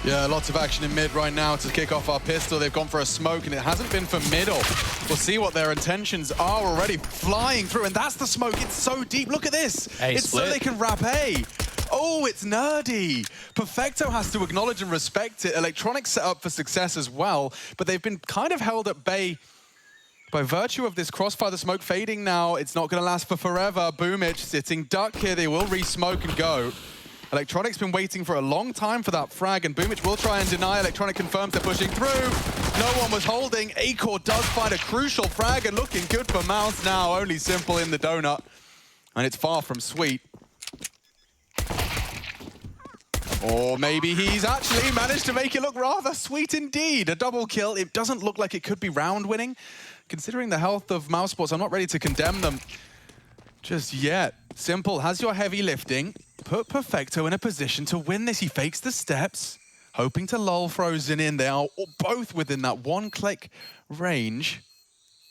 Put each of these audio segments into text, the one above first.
Yeah, lots of action in mid right now to kick off our pistol. They've gone for a smoke, and it hasn't been for middle. We'll see what their intentions are already flying through, and that's the smoke. It's so deep. Look at this. It's split. so they can wrap A. Oh, it's nerdy. Perfecto has to acknowledge and respect it. Electronics set up for success as well, but they've been kind of held at bay by virtue of this crossfire. The smoke fading now. It's not going to last for forever. Boomich sitting duck here. They will re-smoke and go. Electronic's been waiting for a long time for that frag, and Boomich will try and deny. Electronic confirms they're pushing through. No one was holding. Acor does find a crucial frag, and looking good for Mouse now. Only Simple in the donut, and it's far from sweet. Or maybe he's actually managed to make it look rather sweet indeed. A double kill. It doesn't look like it could be round winning. Considering the health of mousesports, I'm not ready to condemn them just yet. Simple has your heavy lifting. Put Perfecto in a position to win this. He fakes the steps, hoping to lull Frozen in. They are both within that one-click range.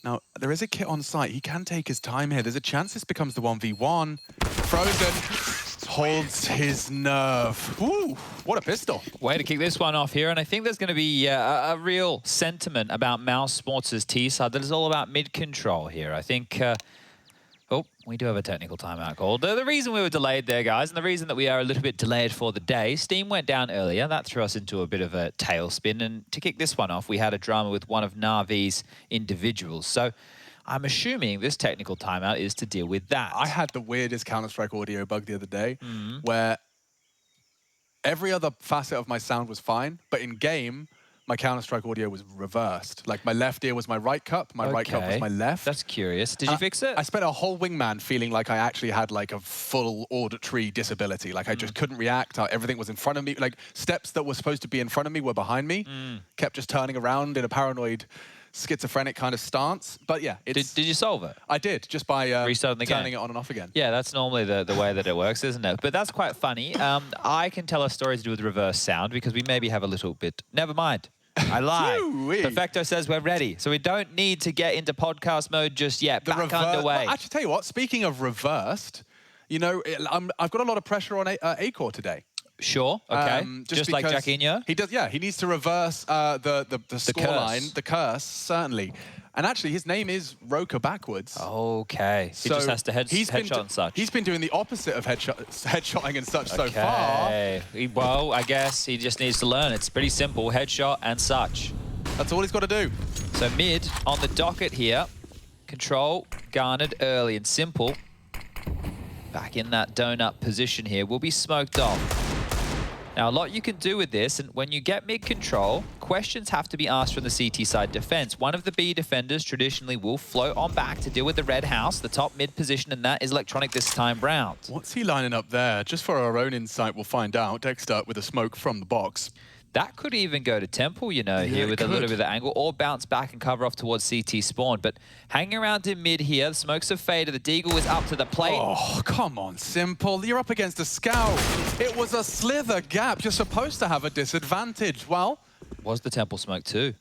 Now, there is a kit on site. He can take his time here. There's a chance this becomes the 1v1. Frozen holds his nerve. Ooh, what a pistol. Way to kick this one off here, and I think there's going to be a real sentiment about mousesports' T side that is all about mid-control here. I think... Oh, we do have a technical timeout called. The reason we were delayed there, guys, and the reason that we are a little bit delayed for the day, Steam went down earlier. That threw us into a bit of a tailspin. And to kick this one off, we had a drama with one of Na'Vi's individuals. So I'm assuming this technical timeout is to deal with that. I had the weirdest Counter-Strike audio bug the other day where every other facet of my sound was fine, but in game, my Counter-Strike audio was reversed. Like, my left ear was my right cup, my right cup was my left. That's curious. Did you fix it? I spent a whole wingman feeling like I actually had, like, a full auditory disability. Like, I just couldn't react. Everything was in front of me. Like, steps that were supposed to be in front of me were behind me. Kept just turning around in a paranoid, schizophrenic kind of stance. But, yeah. Did you solve it? I did, just by restarting the turning game. it on and off again. Yeah, that's normally the way that it works, isn't it? But that's quite funny. I can tell a story to do with reverse sound because we maybe have a little bit... Never mind. I lied. Perfecto says we're ready. So we don't need to get into podcast mode just yet. Back underway. Well, actually, tell you what, speaking of reversed, you know, I've got a lot of pressure on Acor today. Sure, okay. Just like Jacquinho? He does, yeah. He needs to reverse the scoreline, the curse, certainly. And actually, his name is Roka backwards. Okay. So he just has to headshot and such. He's been doing the opposite of headshotting and such so far. Well, I guess he just needs to learn. It's pretty simple. Headshot and such. That's all he's got to do. So mid on the docket here. Control garnered early and Simple. Back in that donut position here. Will be smoked off. Now, a lot you can do with this, and when you get mid-control, questions have to be asked from the CT side defense. One of the B defenders traditionally will float on back to deal with the red house, the top mid position, and that is Electronic this time round. What's he lining up there? Just for our own insight, we'll find out. Dexter with a smoke from the box. That could even go to Temple, you know, here with a little bit of angle, or bounce back and cover off towards CT spawn. But hanging around in mid here, the smokes have faded. The Deagle is up to the plate. Oh, come on, Simple. You're up against a scout. It was a slither gap. You're supposed to have a disadvantage. Well, was the Temple smoke too?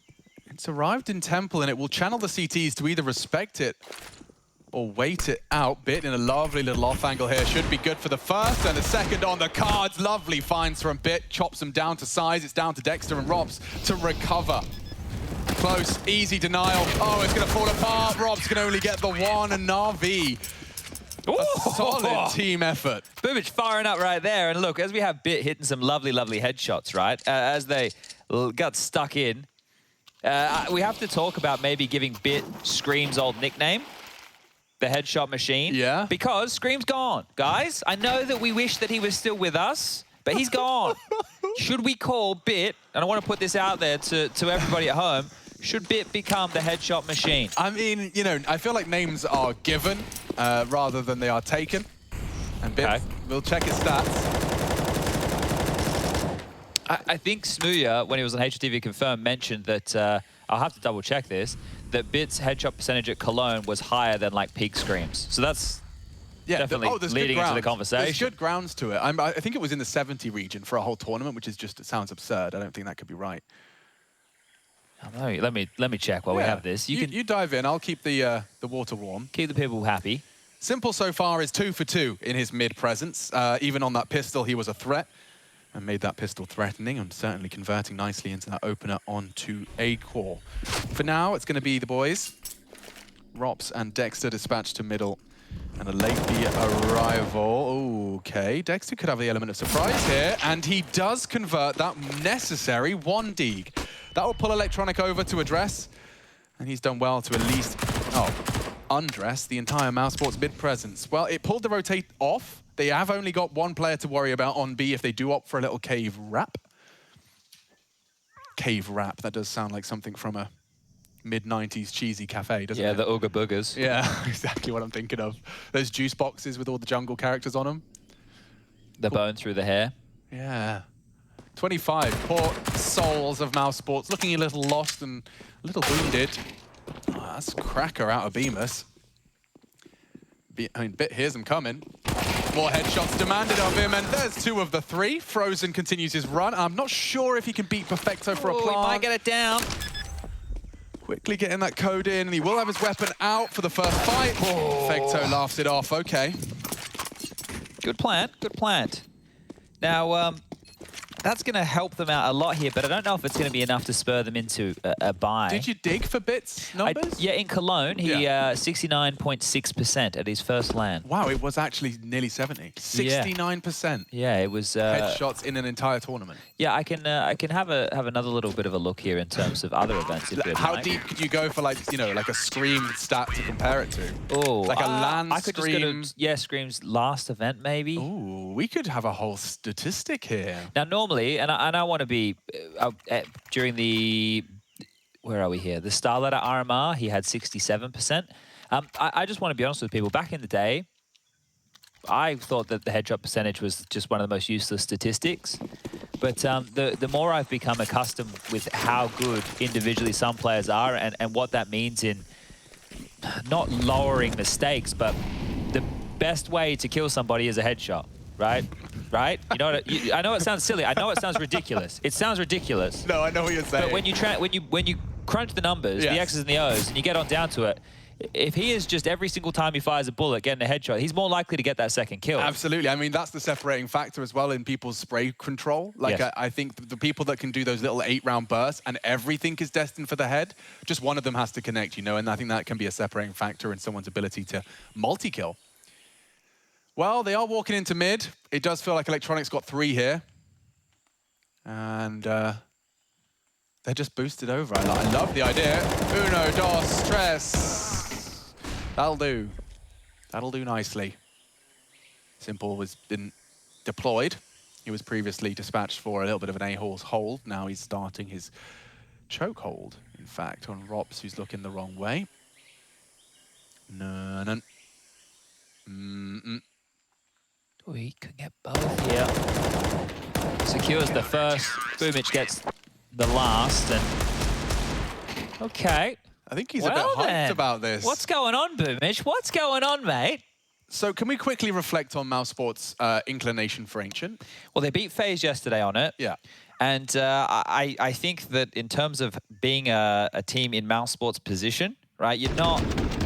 It's arrived in Temple, and it will channel the CTs to either respect it or wait it out. Bit in a lovely little off angle here. Should be good for the first, and the second on the cards. Lovely finds from Bit. Chops them down to size. It's down to Dexter and Robs to recover. Close, easy denial. Oh, it's going to fall apart. Robs can only get the one, and Na'Vi. A solid team effort. Boomich firing up right there. And look, as we have Bit hitting some lovely, lovely headshots, right? As they got stuck in, we have to talk about maybe giving Bit Scream's old nickname. The headshot machine. Yeah. Because Scream's gone. Guys, I know that we wish that he was still with us, but he's gone. Should we call Bit, and I want to put this out there to everybody at home, should Bit become the headshot machine? I mean, you know, I feel like names are given rather than they are taken. And Bit, we'll check his stats. I think Smooya, when he was on HTV Confirmed, mentioned that, I'll have to double check this, that Bit's headshot percentage at Cologne was higher than like peak Screams. So that's definitely leading into the conversation. There's good grounds to it. I think it was in the 70 region for a whole tournament, which is just, it sounds absurd. I don't think that could be right. Let me check while we have this. You dive in. I'll keep the water warm. Keep the people happy. Simple so far is 2 for 2 in his mid presence. Even on that pistol, he was a threat. and made that pistol threatening and certainly converting nicely into that opener onto A core. For now, it's going to be the boys. Rops and Dexter dispatched to middle. And a late B arrival. Okay, Dexter could have the element of surprise here, and he does convert that necessary 1 Deeg. That will pull Electronic over to address, and he's done well to at least, undress the entire mousesports mid presence. Well, it pulled the rotate off. They have only got 1 player to worry about on B if they do opt for a little cave wrap. Cave wrap, that does sound like something from a mid-90s cheesy cafe, doesn't it? Yeah, the Ooga Boogers. Yeah, exactly what I'm thinking of. Those juice boxes with all the jungle characters on them. The bone through the hair. Yeah. 25 poor souls of mousesports, looking a little lost and a little wounded. Oh, that's a cracker out of Bemis. I mean, Bit hears him coming. More headshots demanded of him, and there's 2 of the 3. Frozen continues his run. I'm not sure if he can beat Perfecto for a plant. He might get it down. Quickly getting that code in, and he will have his weapon out for the first fight. Perfecto laughs it off. Okay. Good plant, good plant. Now, that's going to help them out a lot here, but I don't know if it's going to be enough to spur them into a buy. Did you dig for Bit's numbers? Yeah, in Cologne, he 69.6% at his first LAN. Wow, it was actually nearly 70. 69%. Yeah, it was headshots in an entire tournament. Yeah, I can have another little bit of a look here in terms of other events. If How deep could you go for, like, you know, like a Scream stat to compare it to? Oh, like a LAN I could Scream. just go to, Scream's last event maybe. Ooh, we could have a whole statistic here. Now normally, and I want to be during the, where are we here? The Starletter RMR, he had 67%. I just want to be honest with people. Back in the day, I thought that the headshot percentage was just one of the most useless statistics. But the more I've become accustomed with how good individually some players are and what that means in not lowering mistakes, but the best way to kill somebody is a headshot, right? Right? You know what? I know it sounds silly. I know it sounds ridiculous. It sounds ridiculous. No, I know what you're saying. But when you crunch the numbers, the X's and the O's, and you get on down to it, if he is just every single time he fires a bullet getting a headshot, he's more likely to get that second kill. Absolutely. I mean, that's the separating factor as well in people's spray control. Like, yes. I think the people that can do those little 8-round bursts and everything is destined for the head, just one of them has to connect, you know, and I think that can be a separating factor in someone's ability to multi-kill. Well, they are walking into mid. It does feel like Electronic's got 3 here. And they're just boosted over. I love the idea. Uno, dos, tres. That'll do. That'll do nicely. Simple has been deployed. He was previously dispatched for a little bit of an A-horse hold. Now he's starting his choke hold, in fact, on Rops, who's looking the wrong way. No. We can get both here. Secures the first. Boomich gets the last. And okay. I think he's a bit hyped about this. What's going on, Boomich? What's going on, mate? So can we quickly reflect on mousesports' inclination for Ancient? Well, they beat FaZe yesterday on it. Yeah. And I think that in terms of being a team in mousesports' position, right,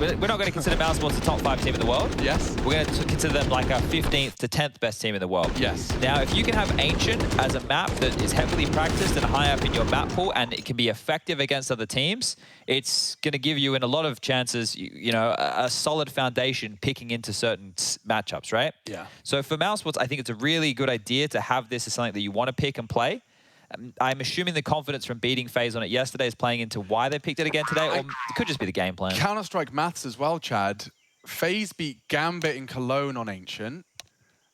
we're not going to consider mousesports the top 5 team in the world. Yes. We're going to consider them like a 15th to 10th best team in the world. Yes. Now, if you can have Ancient as a map that is heavily practiced and high up in your map pool, and it can be effective against other teams, it's going to give you in a lot of chances, you know, a solid foundation picking into certain matchups, right? Yeah. So for mousesports, I think it's a really good idea to have this as something that you want to pick and play. I'm assuming the confidence from beating FaZe on it yesterday is playing into why they picked it again today, or it could just be the game plan. Counter-Strike maths as well, Chad. FaZe beat Gambit in Cologne on Ancient,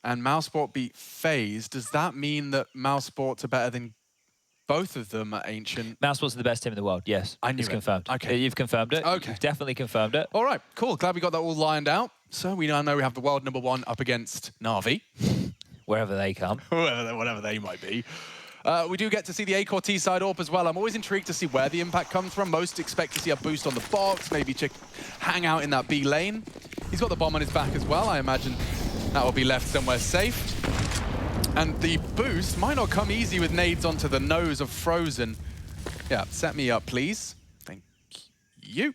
and Mousesport beat FaZe. Does that mean that Mousesports are better than both of them at Ancient? Mousesports are the best team in the world, yes. I knew it's it. confirmed. Okay. You've confirmed it. Okay. You've definitely confirmed it. All right, cool. Glad we got that all lined out. So we now know we have the world #1 up against Na'Vi. Wherever they come. Whatever they might be. We do get to see the A-Core T-side AWP as well. I'm always intrigued to see where the impact comes from. Most expect to see a boost on the box, maybe hang out in that B lane. He's got the bomb on his back as well. I imagine that will be left somewhere safe. And the boost might not come easy with nades onto the nose of Frozen. Yeah, set me up, please. Thank you.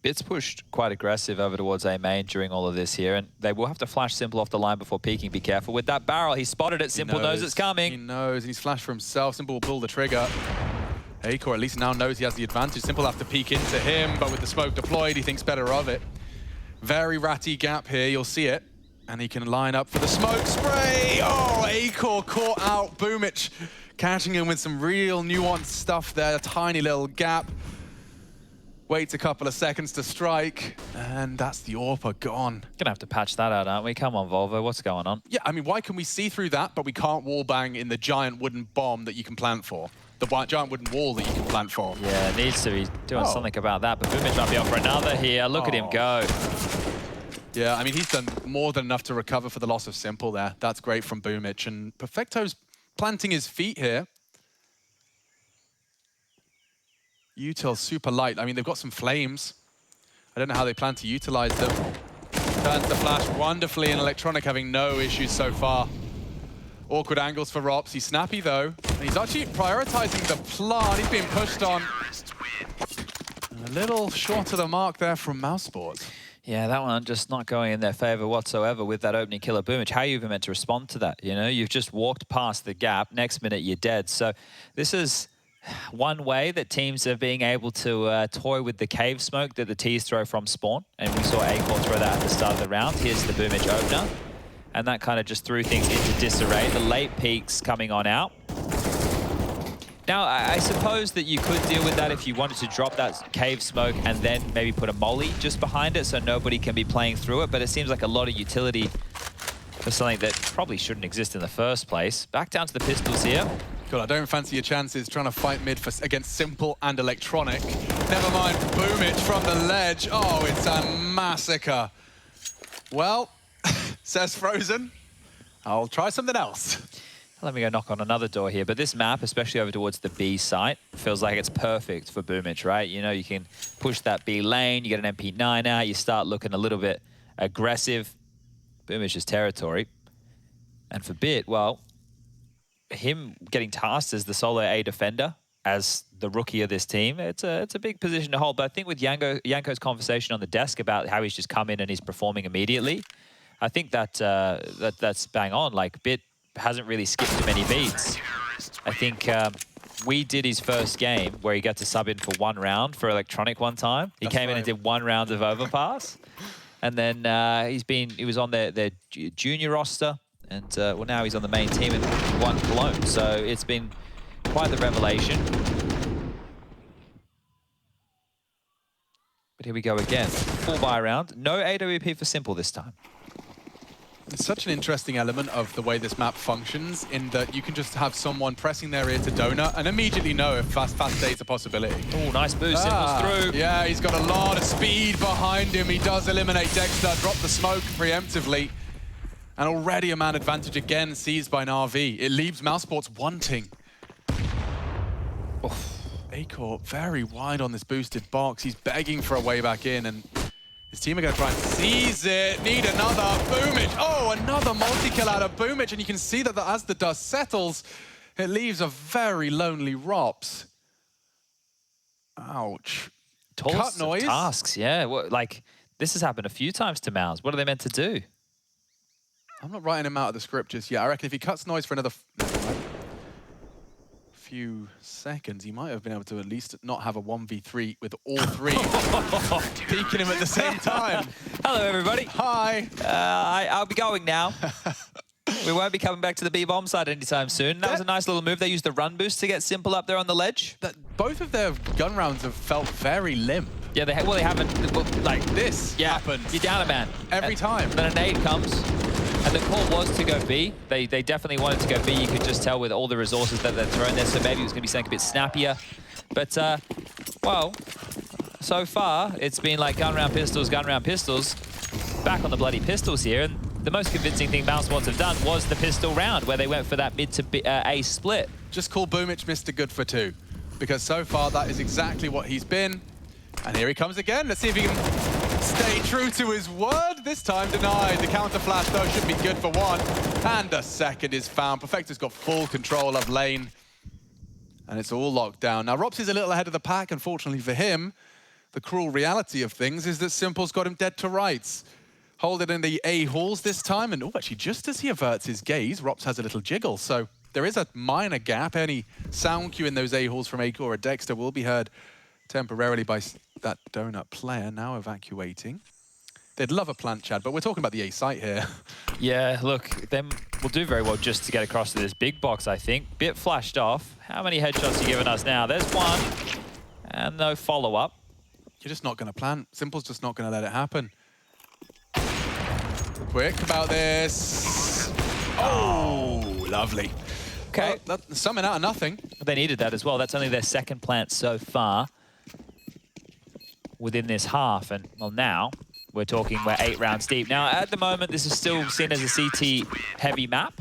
Bit's pushed quite aggressive over towards A main during all of this here, and they will have to flash Simple off the line before peeking. Be careful with that barrel. He spotted it. Simple knows it's coming. He knows, and he's flashed for himself. Simple will pull the trigger. Acor at least now knows he has the advantage. Simple have to peek into him, but with the smoke deployed, he thinks better of it. Very ratty gap here, you'll see it. And he can line up for the smoke spray. Oh, Acor caught out Boomich, catching him with some real nuanced stuff there. A tiny little gap. Waits a couple of seconds to strike, and that's the AWPer gone. Gonna have to patch that out, aren't we? Come on, Volvo, what's going on? Yeah, I mean, why can we see through that, but we can't wallbang in the giant wooden bomb that you can plant for? The giant wooden wall that you can plant for. Yeah, needs to be doing something about that, but Boomich might be up for another here. Look at him go. Yeah, I mean, he's done more than enough to recover for the loss of Simple there. That's great from Boomich, and Perfecto's planting his feet here. Util's super light. I mean, they've got some flames. I don't know how they plan to utilize them. Turns the flash wonderfully, and Electronic having no issues so far. Awkward angles for Rops. He's snappy, though. And he's actually prioritizing the plant. He's being pushed on. And a little short of the mark there from mousesports. Yeah, that one just not going in their favor whatsoever with that opening kill of Boomich. How are you even meant to respond to that? You know, you've just walked past the gap. Next minute, you're dead. So this is one way that teams are being able to toy with the cave smoke that the T's throw from spawn. And we saw Acor throw that at the start of the round. Here's the Boomich opener. And that kind of just threw things into disarray. The late peaks coming on out. Now, I suppose that you could deal with that if you wanted to drop that cave smoke and then maybe put a molly just behind it so nobody can be playing through it. But it seems like a lot of utility for something that probably shouldn't exist in the first place. Back down to the pistols here. Cool, I don't fancy your chances trying to fight mid against Simple and Electronic. Never mind Boomich from the ledge. Oh, it's a massacre. Well, says Frozen, I'll try something else. Let me go knock on another door here. But this map, especially over towards the B site, feels like it's perfect for Boomich, right? You know, you can push that B lane, you get an MP9 out, you start looking a little bit aggressive. Boomich's territory. And for Bit, well, him getting tasked as the solo A defender, as the rookie of this team, it's a big position to hold. But I think with Yanko's conversation on the desk about how he's just come in and he's performing immediately, I think that that's bang on. Like, Bit hasn't really skipped too many beats. I think we did his first game where he got to sub in for one round for Electronic one time. He came in and did one round of overpass. And then he was on their junior roster. And well, now he's on the main team and won Cologne. So it's been quite the revelation. But here we go again. Full buy round. No AWP for Simple this time. It's such an interesting element of the way this map functions in that you can just have someone pressing their ear to donut and immediately know if fast A is a possibility. Oh, nice boost. Simple's through. Yeah, he's got a lot of speed behind him. He does eliminate Dexter, drop the smoke preemptively. And already a man advantage again seized by an RV. It leaves mousesports wanting. Acor very wide on this boosted box. He's begging for a way back in, and his team are going to try and seize it. Need another Boomich. Oh, another multi-kill out of Boomich, and you can see that as the dust settles, it leaves a very lonely Rops. Ouch. Cut noise. Tasks, yeah. Like, this has happened a few times to Mouse. What are they meant to do? I'm not writing him out of the script just yet. I reckon if he cuts noise for another few seconds, he might have been able to at least not have a 1v3 with all three peeking him at the same time. Hello, everybody. Hi. I'll be going now. We won't be coming back to the B-bomb side anytime soon. That was a nice little move. They used the run boost to get Simple up there on the ledge. Both of their gun rounds have felt very limp. Yeah, they haven't. Like this happened. You're down a man. Every time. Then a nade comes. And the call was to go B. They definitely wanted to go B. You could just tell with all the resources that they're throwing there. So maybe it was going to be something a bit snappier. But, well, so far, it's been like gun round pistols. Back on the bloody pistols here. And the most convincing thing mousesports have done was the pistol round, where they went for that mid to A split. Just call Boomich Mr. Good for two. Because so far, that is exactly what he's been. And here he comes again. Let's see if he can stay true to his word. This time denied. The counter flash, though, should be good for one. And a second is found. Perfecto's got full control of lane. And it's all locked down. Now, Rops is a little ahead of the pack, unfortunately for him. the cruel reality of things is that Simple's got him dead to rights. Hold it in the A halls this time, and actually just as he averts his gaze, Rops has a little jiggle, so there is a minor gap. Any sound cue in those A halls from Acor or Dexter will be heard temporarily by that donut player, now evacuating. They'd love a plant, Chad, but we're talking about the A site here. Yeah, look, them will do very well just to get across to this big box, I think. Bit flashed off. How many headshots are you giving us now? There's one, and no follow-up. You're just not going to plant. Simple's just not going to let it happen. Quick about this. Oh, lovely. Okay. Well, summon out of nothing. They needed that as well. That's only their second plant so far within this half. And, well, now we're 8 rounds deep. Now, at the moment, this is still seen as a CT-heavy map.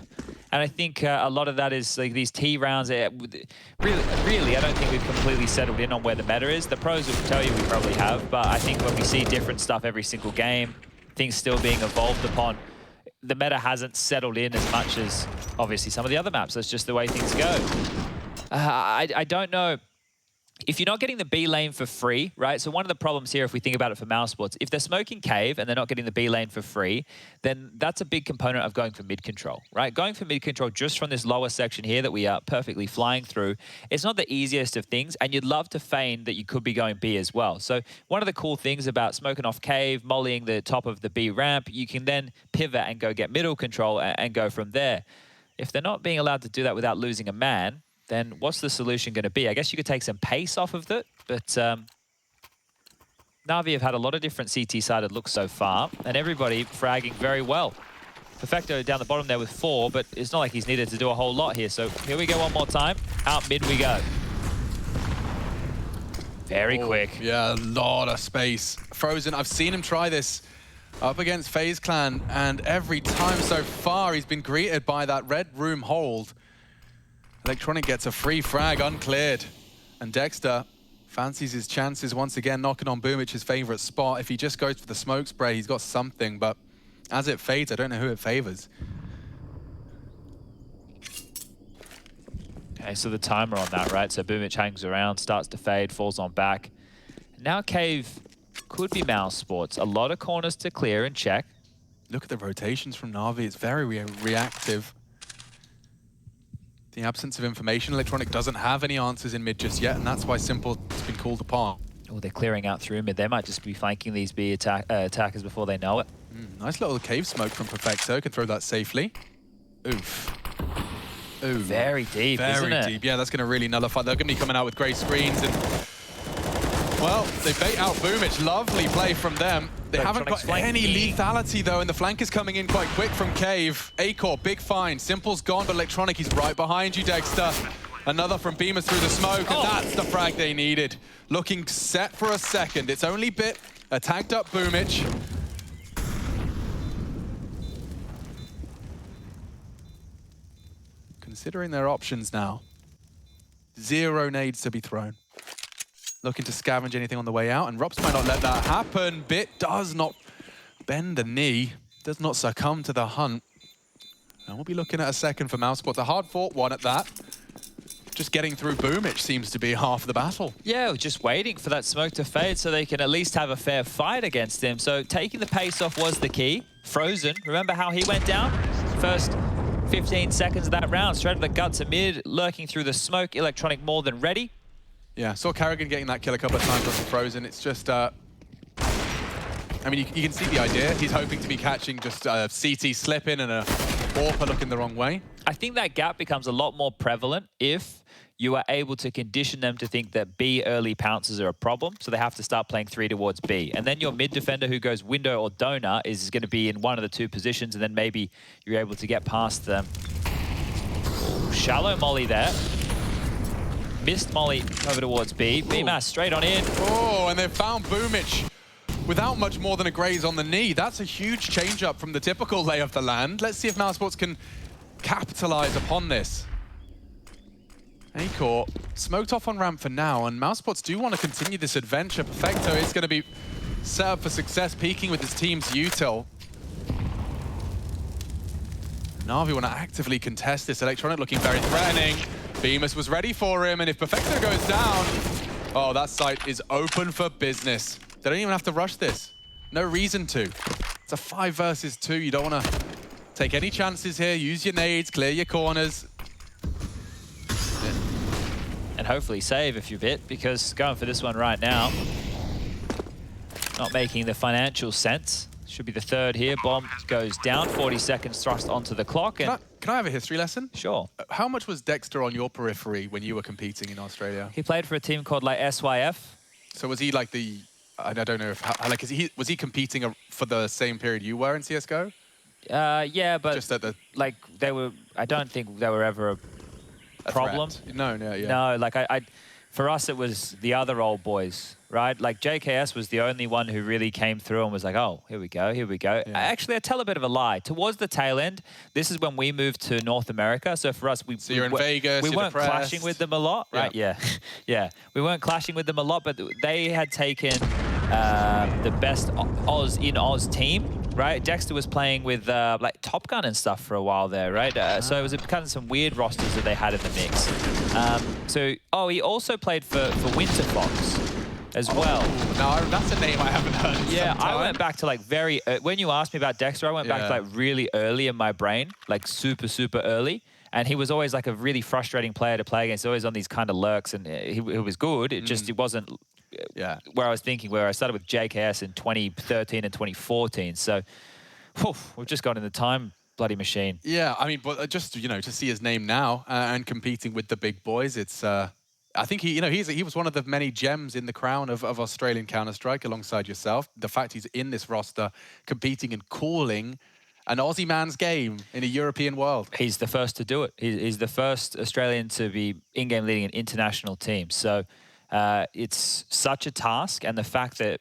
And I think a lot of that is like these T rounds. Really, I don't think we've completely settled in on where the meta is. The pros will tell you we probably have, but I think when we see different stuff every single game, things still being evolved upon, the meta hasn't settled in as much as, obviously, some of the other maps. That's just the way things go. I don't know. If you're not getting the B lane for free, right? So one of the problems here, if we think about it for mousesports, if they're smoking cave and they're not getting the B lane for free, then that's a big component of going for mid control, right? Going for mid control just from this lower section here that we are perfectly flying through, it's not the easiest of things, and you'd love to feign that you could be going B as well. So one of the cool things about smoking off cave, mollying the top of the B ramp, you can then pivot and go get middle control and go from there. If they're not being allowed to do that without losing a man, then what's the solution going to be? I guess you could take some pace off of it, but Na'Vi have had a lot of different CT-sided looks so far, and everybody fragging very well. Perfecto down the bottom there with 4, but it's not like he's needed to do a whole lot here. So here we go one more time. Out mid we go. Very quick. Yeah, a lot of space. Frozen, I've seen him try this up against FaZe Clan, and every time so far he's been greeted by that red room hold. Electronic gets a free frag uncleared, and Dexter fancies his chances once again, knocking on Boomich's favorite spot. If he just goes for the smoke spray, he's got something, but as it fades, I don't know who it favors. Okay, so the timer on that, right? So Boomich hangs around, starts to fade, falls on back. Now Cave could be mousesports. A lot of corners to clear and check. Look at the rotations from Na'Vi. It's very reactive. The absence of information, Electronic doesn't have any answers in mid just yet, and that's why Simple has been called upon. Oh, they're clearing out through mid. They might just be flanking these B attackers before they know it. Nice little cave smoke from Perfecto. Can throw that safely. Oof. Ooh. Very deep, isn't it? Very deep. Yeah, that's going to really nullify. They're going to be coming out with grey screens, and well, they bait out Boomich. Lovely play from them. They haven't got any lethality, though, and the flank is coming in quite quick from Cave. Acor, big find. Simple's gone, but Electronic, he's right behind you, Dexter. Another from Beamer through the smoke, and that's the frag they needed. Looking set for a second. It's only Bit, a tagged up Boomich. Considering their options now, 0 nades to be thrown. Looking to scavenge anything on the way out, and Rops might not let that happen. Bit does not bend the knee, does not succumb to the hunt. And we'll be looking at a second for mousesports. A hard-fought one at that. Just getting through Boomich seems to be half the battle. Yeah, just waiting for that smoke to fade so they can at least have a fair fight against him. So taking the pace off was the key. Frozen, remember how he went down? First 15 seconds of that round, straight to the guts of mid, lurking through the smoke. Electronic more than ready. Yeah, saw Carrigan getting that kill a couple of times off the Frozen. It's just, I mean, you can see the idea. He's hoping to be catching just a CT slip in and a AWP looking the wrong way. I think that gap becomes a lot more prevalent if you are able to condition them to think that B early pounces are a problem, so they have to start playing 3 towards B. And then your mid defender who goes window or donut is going to be in one of the 2 positions, and then maybe you're able to get past them. Ooh, shallow molly there. Missed molly over towards B. BMAS straight on in. Oh, and they've found Boomich without much more than a graze on the knee. That's a huge change up from the typical lay of the land. Let's see if mousesports can capitalize upon this. Acor smoked off on ramp for now, and mousesports do want to continue this adventure. Perfecto is going to be set up for success, peaking with his team's util. Na'Vi want to actively contest this. Electronic looking very threatening. Bemis was ready for him, and if Perfecto goes down, Oh, that site is open for business. They don't even have to rush this. No reason to. It's a 5 versus 2. You don't want to take any chances here. Use your nades, clear your corners. And hopefully save if you're bit, because going for this one right now, not making the financial sense. Should be the third here. Bomb goes down, 40 seconds thrust onto the clock. And can I have a history lesson? Sure. How much was Dexter on your periphery when you were competing in Australia? He played for a team called like SYF. So was he like the, I don't know if, like, was he competing for the same period you were in CSGO? Yeah, but just at the, like they were, I don't think they were ever a problem. No, yeah. No, like for us it was the other old boys, right? Like JKS was the only one who really came through and was like, oh, here we go. Yeah. Actually, I tell a bit of a lie. Towards the tail end, this is when we moved to North America. So for us, so you're in Vegas, we weren't clashing with them a lot, right? Yeah. Yeah. We weren't clashing with them a lot, but they had taken the best Oz team. Right, Dexter was playing with like Top Gun and stuff for a while there, right? So it was kind of some weird rosters that they had in the mix. He also played for Winter Fox as well. No, that's a name I haven't heard. Yeah, I went back to like when you asked me about Dexter, I went back to like really early in my brain, like super early. And he was always like a really frustrating player to play against, always on these kind of lurks, and he was good. It just it wasn't. Where I was thinking, where I started with JKS in 2013 and 2014. So, we've just got in the time bloody machine. Yeah, I mean, but just, to see his name now and competing with the big boys, it's, I think he was one of the many gems in the crown of Australian Counter-Strike alongside yourself. The fact he's in this roster, competing and calling an Aussie man's game in a European world. He's the first to do it. He's the first Australian to be in-game leading an international team. So, it's such a task, and the fact that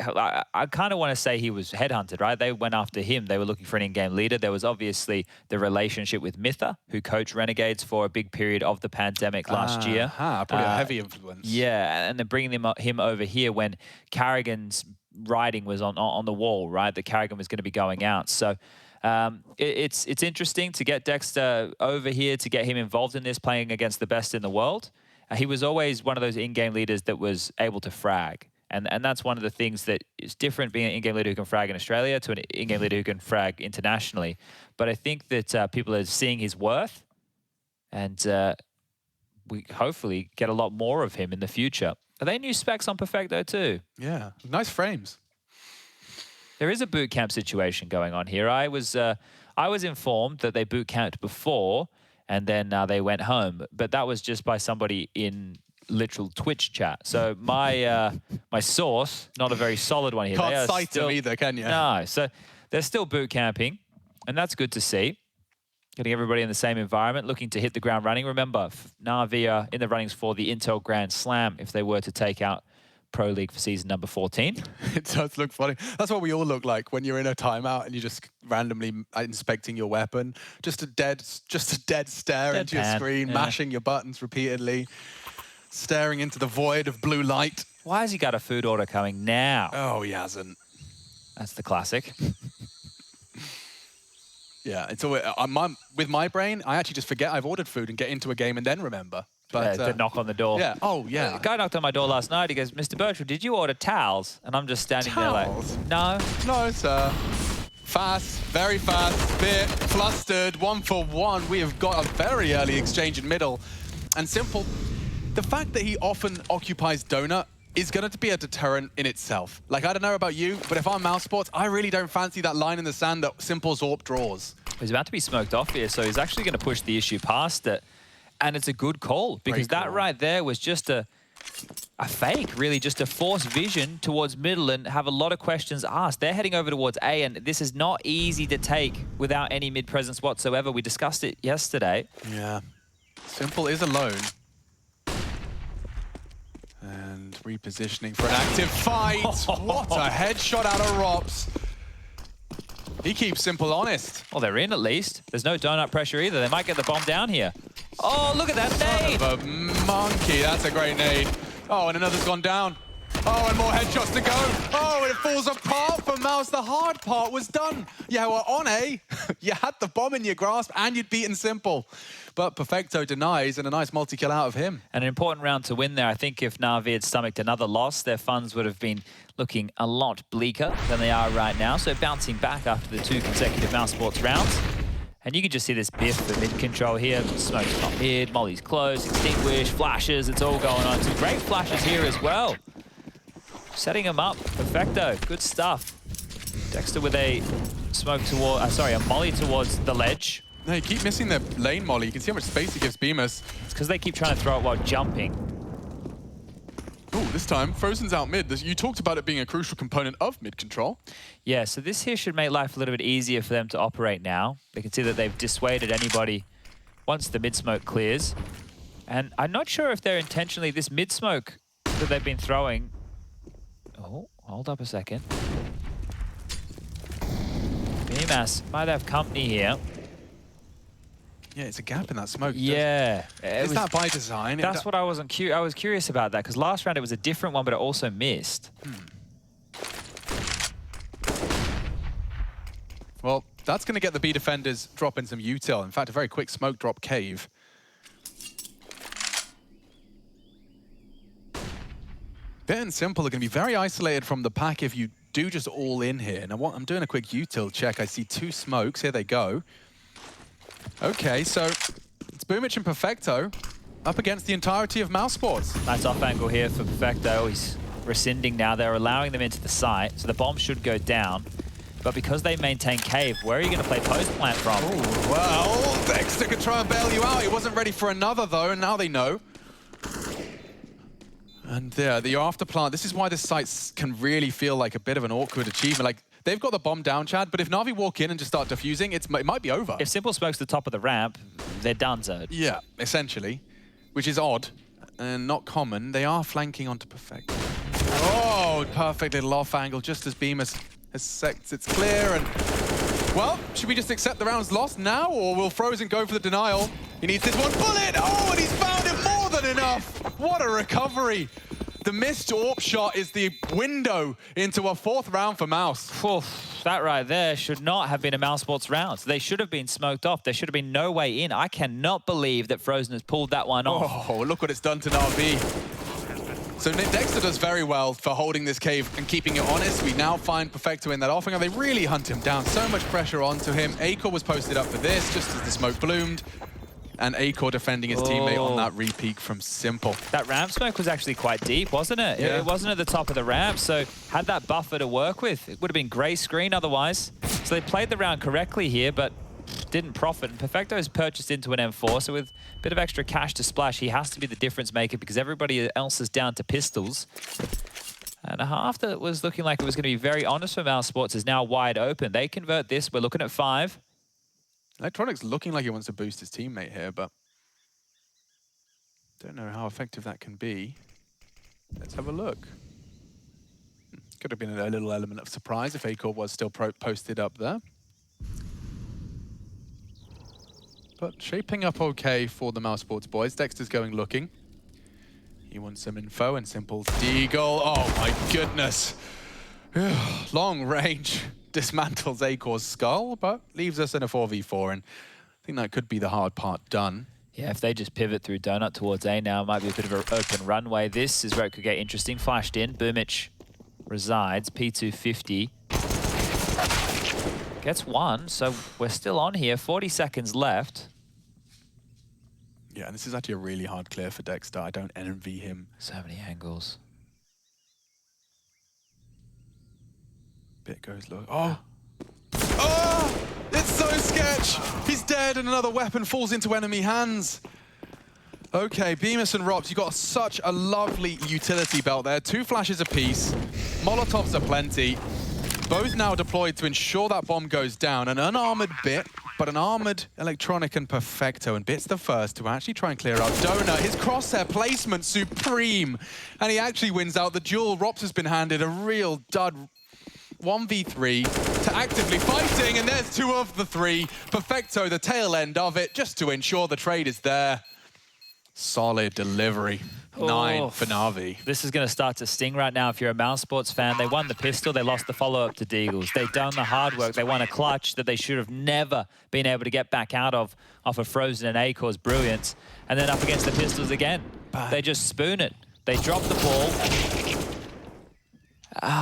I kind of want to say he was headhunted, right? They went after him. They were looking for an in-game leader. There was obviously the relationship with Mitha, who coached Renegades for a big period of the pandemic last year. Probably a heavy influence. Yeah, and then bringing him over here when Carrigan's writing was on the wall, right? That Carrigan was going to be going out. So it's interesting to get Dexter over here, to get him involved in this, playing against the best in the world. He was always one of those in-game leaders that was able to frag. And that's one of the things that is different, being an in-game leader who can frag in Australia to an in-game leader who can frag internationally. But I think that people are seeing his worth, and we hopefully get a lot more of him in the future. Are they new specs on Perfecto too? Yeah, nice frames. There is a boot camp situation going on here. I was informed that they boot camped before, and then they went home. But that was just by somebody in literal Twitch chat. So my my source, not a very solid one here. Can't cite them either, can you? No, so they're still boot camping, and that's good to see. Getting everybody in the same environment, looking to hit the ground running. Remember, Na'Vi are in the runnings for the Intel Grand Slam if they were to take out Pro League for season number 14. It does look funny. That's what we all look like when you're in a timeout and you're just randomly inspecting your weapon. Just a dead stare into your screen, mashing your buttons repeatedly, staring into the void of blue light. Why has he got a food order coming now? Oh, he hasn't. That's the classic. Yeah, it's always, with my brain, I actually just forget I've ordered food and get into a game and then remember. But the knock on the door. Yeah. Oh, yeah. The guy knocked on my door last night. He goes, "Mr. Bertram, did you order towels?" And I'm just standing there like, no. No, sir. Fast, very fast, bit flustered, 1 for 1. We have got a very early exchange in middle. And Simple, the fact that he often occupies Donut is going to be a deterrent in itself. Like, I don't know about you, but if I'm mousesports, I really don't fancy that line in the sand that Simple's AWP draws. He's about to be smoked off here, so he's actually going to push the issue past it. And it's a good call, because that right there was just a fake, really, just a forced vision towards middle and have a lot of questions asked. They're heading over towards A, and this is not easy to take without any mid presence whatsoever. We discussed it yesterday. Yeah. Simple is alone. And repositioning for an active fight. What a headshot out of Rops. He keeps Simple honest. Well, they're in at least. There's no donut pressure either. They might get the bomb down here. Oh, look at that nade! Son of a monkey. That's a great nade. Oh, and another's gone down. Oh, and more headshots to go. Oh, and it falls apart for Mouse. The hard part was done. Yeah, well, on A, you had the bomb in your grasp and you'd beaten Simple. But Perfecto denies, and a nice multi-kill out of him. And an important round to win there. I think if Na'Vi had stomached another loss, their funds would have been looking a lot bleaker than they are right now. So bouncing back after the 2 consecutive mousesports rounds. And you can just see this biff for mid control here. Smoke's not mid, Molly's close, extinguish, flashes, it's all going on. Some great flashes here as well. Setting him up, Perfecto, good stuff. Dexter with a smoke toward, a molly towards the ledge. No, you keep missing the lane molly. You can see how much space he gives Bemis. It's because they keep trying to throw it while jumping. Oh, this time, Frozen's out mid. You talked about it being a crucial component of mid control. Yeah, so this here should make life a little bit easier for them to operate now. They can see that they've dissuaded anybody once the mid smoke clears. And I'm not sure if they're intentionally, this mid smoke that they've been throwing. Oh, hold up a second. BMAS might have company here. Yeah, it's a gap in that smoke. Yeah. Is that by design? That's what I was curious about that, because last round it was a different one, but it also missed. Well, that's going to get the B defenders dropping some util. In fact, a very quick smoke drop cave. Bit and Simple are going to be very isolated from the pack if you do just all in here. Now, I'm doing a quick util check. I see 2 smokes. Here they go. Okay, so it's Boomich and Perfecto up against the entirety of mousesports. Nice off angle here for Perfecto. He's rescinding now. They're allowing them into the site, so the bomb should go down. But because they maintain cave, where are you going to play post plant from? Ooh, well, Dexter could try and bail you out. He wasn't ready for another, though, and now they know. And there, the after plant. This is why this site can really feel like a bit of an awkward achievement. Like, they've got the bomb down, Chad, but if Na'Vi walk in and just start defusing, it might be over. If Simple smokes the top of the ramp, they're donezoed. Yeah, essentially, which is odd and not common. They are flanking onto Perfect. Oh, perfect little off angle, just as Bemis has sets it's clear. And, well, should we just accept the round's lost now, or will Frozen go for the denial? He needs this one bullet. Oh, and he's found it more than enough. What a recovery. The missed AWP shot is the window into a 4th round for Mouse. Oof, that right there should not have been a mousesports round. They should have been smoked off. There should have been no way in. I cannot believe that Frozen has pulled that one off. Oh, look what it's done to Na'Vi. So Dexter does very well for holding this cave and keeping it honest. We now find Perfecto in that offing, and they really hunt him down. So much pressure onto him. Acor was posted up for this, just as the smoke bloomed. And Acor defending his teammate on that re-peek from Simple. That ramp smoke was actually quite deep, wasn't it? Yeah. It wasn't at the top of the ramp, so had that buffer to work with. It would have been grey screen otherwise. So they played the round correctly here, but didn't profit. And Perfecto has purchased into an M4, so with a bit of extra cash to splash, he has to be the difference maker because everybody else is down to pistols. And a half that was looking like it was going to be very honest for mousesports is now wide open. They convert this. We're looking at 5. Electronic's looking like he wants to boost his teammate here, but don't know how effective that can be. Let's have a look. Could have been a little element of surprise if Acor was still posted up there. But shaping up okay for the mousesports boys. Dexter's going looking. He wants some info, and Simple's deagle. Oh my goodness. Long range. Dismantles Acor's skull, but leaves us in a 4v4, and I think that could be the hard part done. Yeah, if they just pivot through Donut towards A now, it might be a bit of an open runway. This is where it could get interesting. Flashed in, Boomich resides, P250. Gets 1, so we're still on here, 40 seconds left. Yeah, and this is actually a really hard clear for Dexter. I don't envy him. So many angles. Bit goes low. Oh! Oh! It's so sketch! He's dead and another weapon falls into enemy hands. Okay, Bemis and Rops, you got such a lovely utility belt there. 2 flashes apiece. Molotovs are plenty. Both now deployed to ensure that bomb goes down. An unarmored Bit, but an armored Electronic and Perfecto. And Bit's the first to actually try and clear out Donut. His crosshair placement supreme. And he actually wins out the duel. Rops has been handed a real dud 1v3 to actively fighting, and there's 2 of the 3. Perfecto, the tail end of it, just to ensure the trade is there. Solid delivery. 9 for Na'Vi. This is going to start to sting right now if you're a mousesports fan. They won the pistol. They lost the follow-up to Deagles. They've done the hard work. They won a clutch that they should have never been able to get back out of off of Frozen and Acor's brilliance. And then up against the pistols again. They just spoon it. They drop the ball.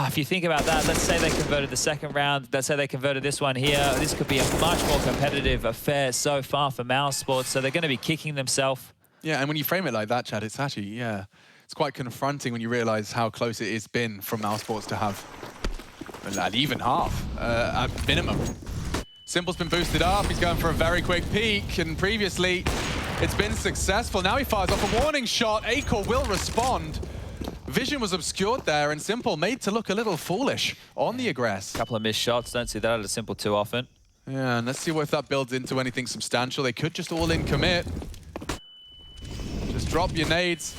If you think about that, let's say they converted the second round. Let's say they converted this one here. This could be a much more competitive affair so far for mousesports. So they're going to be kicking themselves. Yeah, and when you frame it like that, Chad, it's actually, yeah, it's quite confronting when you realize how close it has been from mousesports to have an even half at minimum. Simple's been boosted up. He's going for a very quick peek, and previously it's been successful. Now he fires off a warning shot. Acor will respond. Vision was obscured there, and Simple made to look a little foolish on the aggress. Couple of missed shots. Don't see that out of Simple too often. Yeah, and let's see if that builds into anything substantial. They could just all in commit. Just drop your nades.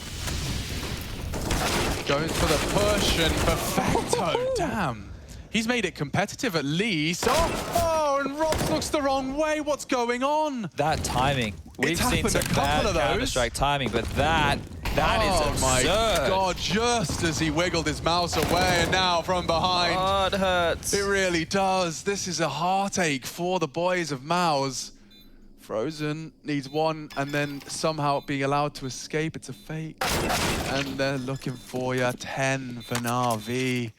Goes for the push, and Perfecto, damn. He's made it competitive at least. Oh, and Robs looks the wrong way. What's going on? That timing. We've seen some bad Counter-Strike timing, but that is absurd. My God, just as he wiggled his mouse away, and now from behind. Oh, it hurts. It really does. This is a heartache for the boys of Mouse. Frozen needs one, and then somehow being allowed to escape. It's a fake. And they're looking for you. 10 for Na'Vi.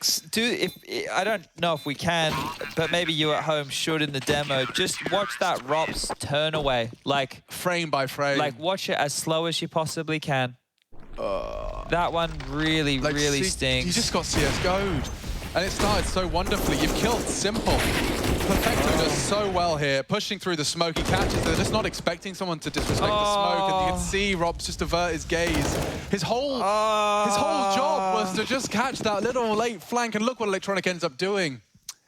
I don't know if we can, but maybe you at home should in the demo. Just watch that Rops turn away. Like, frame by frame. Like, watch it as slow as you possibly can. That one really, really stings. You just got CSGO'd. And it started so wonderfully. You've killed Simple. Perfecto does so well here, pushing through the smoke. He catches. They're just not expecting someone to disrespect the smoke, and you can see Robs just avert his gaze. His whole job was to just catch that little late flank, and look what Electronic ends up doing.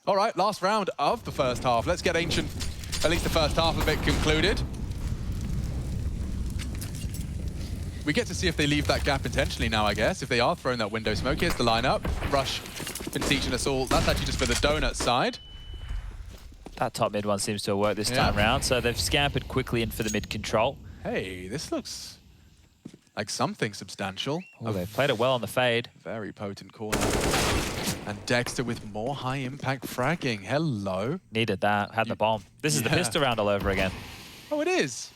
All right, last round of the first half. Let's get Ancient, at least the first half of it, concluded. We get to see if they leave that gap intentionally now, I guess, if they are throwing that window smoke. Here's the lineup. Rush been teaching us all. That's actually just for the donut side. That top mid one seems to have worked this time round, so they've scampered quickly in for the mid control. Hey, this looks like something substantial. Oh, they've played it well on the fade. Very potent corner. And Dexter with more high impact fragging. Hello. Needed that, had the bomb. This is the pistol round all over again. Oh, it is.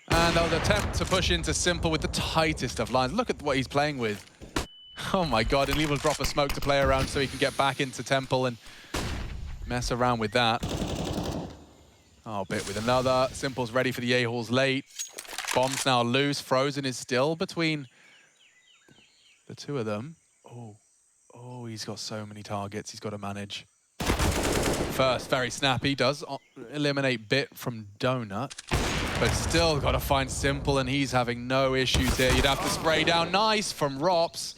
And they'll attempt to push into Simple with the tightest of lines. Look at what he's playing with. Oh my God, and he will drop a smoke to play around so he can get back into Temple and mess around with that. Oh, Bit with another. Simple's ready for the A-Halls late. Bomb's now loose. Frozen is still between the two of them. Oh, he's got so many targets he's got to manage. First, very snappy. Does eliminate Bit from Donut. But still got to find Simple, and he's having no issues here. You'd have to spray down. Nice from Rops.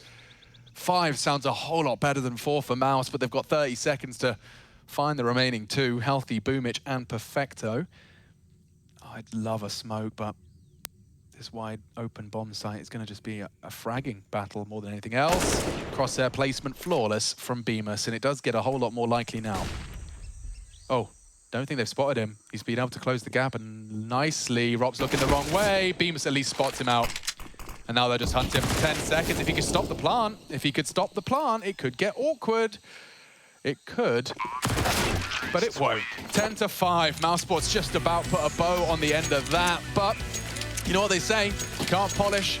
5 sounds a whole lot better than 4 for Mouse, but they've got 30 seconds to find the remaining 2, Healthy, Boomich, and Perfecto. Oh, I'd love a smoke, but this wide open bomb site is going to just be a fragging battle more than anything else. Crosshair placement flawless from Bemis, and it does get a whole lot more likely now. Oh. Don't think they've spotted him. He's been able to close the gap, and nicely. Rob's looking the wrong way. Bemis at least spots him out. And now they're just hunting for 10 seconds. If he could stop the plant, it could get awkward. It could, but it won't. 10-5. mousesports just about put a bow on the end of that. But you know what they say? You can't polish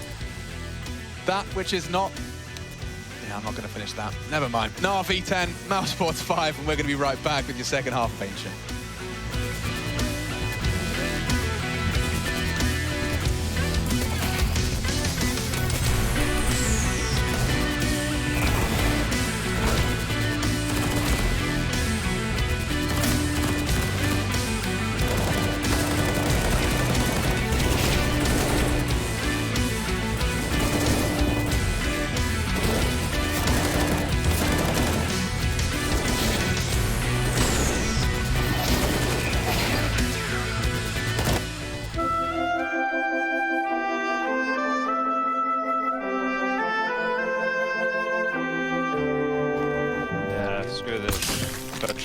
that which is not... Yeah, I'm not going to finish that. Never mind. Na'Vi 10, mousesports 5, and we're going to be right back with your second half of Ancient.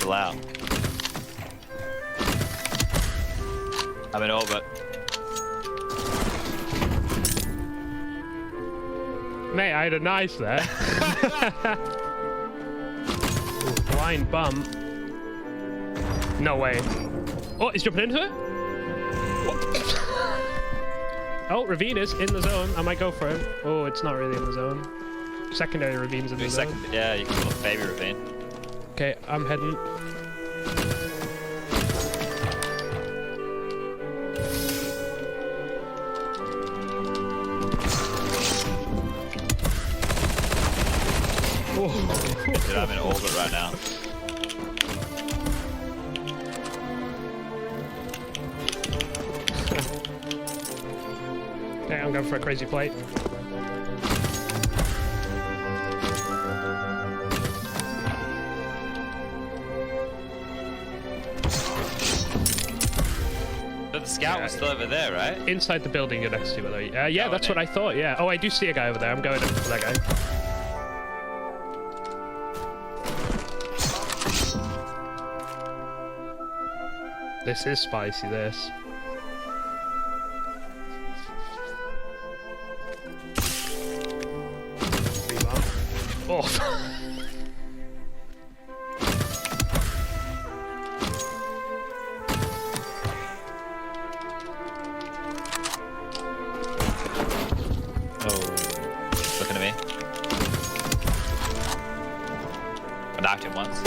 Out. I'm in orbit. Mate, I had a nice there. Ooh, blind bump. No way. Oh, he's jumping into it? Oh, Ravine is in the zone. I might go for him. Oh, it's not really in the zone. Secondary Ravine's in the zone. Yeah, you can call it baby Ravine. Okay, I'm heading. Dude, I'm in orbit right now. Okay, I'm going for a crazy plate. So the scout was still over there, right? Inside the building you're next to, by the way. Yeah, that's what I thought, yeah. Oh, I do see a guy over there. I'm going in for that guy. This is spicy, this. Oh. Looking at me. I knocked him once.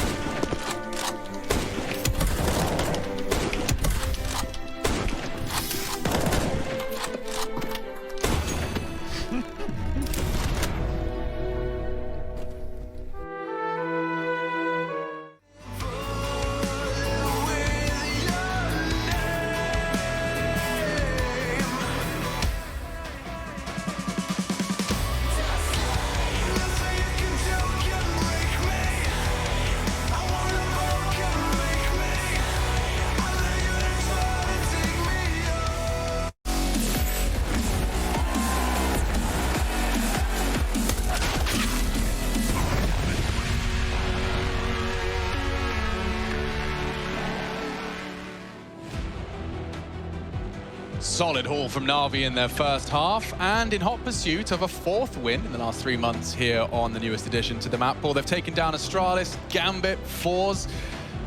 Solid haul from Na'Vi in their first half, and in hot pursuit of a 4th win in the last 3 months here on the newest addition to the map pool. They've taken down Astralis, Gambit, Force,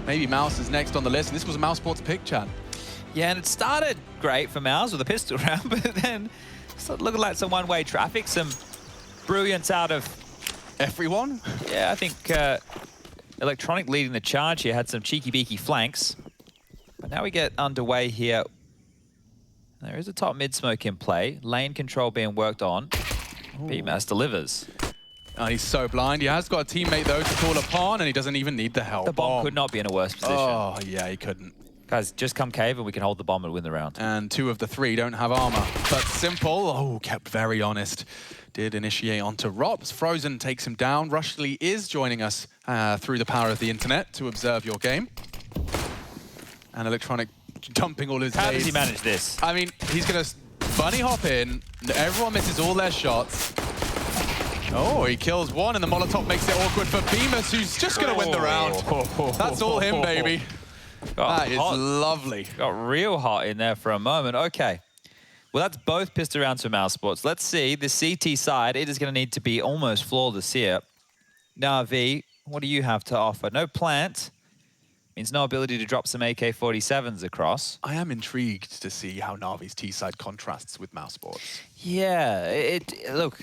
maybe Mouse is next on the list, and this was a mousesports pick, Chan. Yeah, and it started great for Mouse with a pistol round, but then started looking like some one-way traffic, some brilliance out of everyone. Yeah, I think Electronic leading the charge here, had some cheeky-beaky flanks. But now we get underway here. There is a top mid smoke in play. Lane control being worked on. BMAS delivers. Oh, he's so blind. He has got a teammate, though, to call upon, and he doesn't even need the help. The bomb could not be in a worse position. Oh, yeah, he couldn't. Guys, just come cave and we can hold the bomb and win the round. And 2 of the 3 don't have armor. But Simple, kept very honest. Did initiate onto Rops. Frozen takes him down. Rushley is joining us through the power of the internet to observe your game. And Electronic dumping all his How nades. does he manage this? I mean, he's going to bunny hop in. Everyone misses all their shots. Oh, he kills one, and the Molotov makes it awkward for BMAS, who's just going to win the round. That's all him, baby. That is lovely. Got real hot in there for a moment. Okay. Well, that's both pistol rounds for mousesports. Let's see. The CT side, it is going to need to be almost flawless here. Na'Vi, what do you have to offer? No plant. Means no ability to drop some AK-47s across. I am intrigued to see how Na'Vi's T-side contrasts with mousesports. Yeah, look,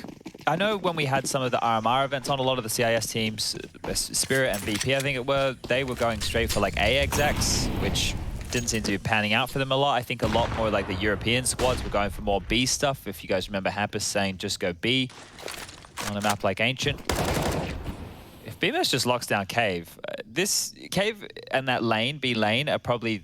I know when we had some of the RMR events on, a lot of the CIS teams, Spirit and VP, I think it were, they were going straight for like A execs, which didn't seem to be panning out for them a lot. I think a lot more like the European squads were going for more B stuff. If you guys remember Hampus saying just go B on a map like Ancient. If BMAS just locks down Cave, this Cave and that lane, B lane, are probably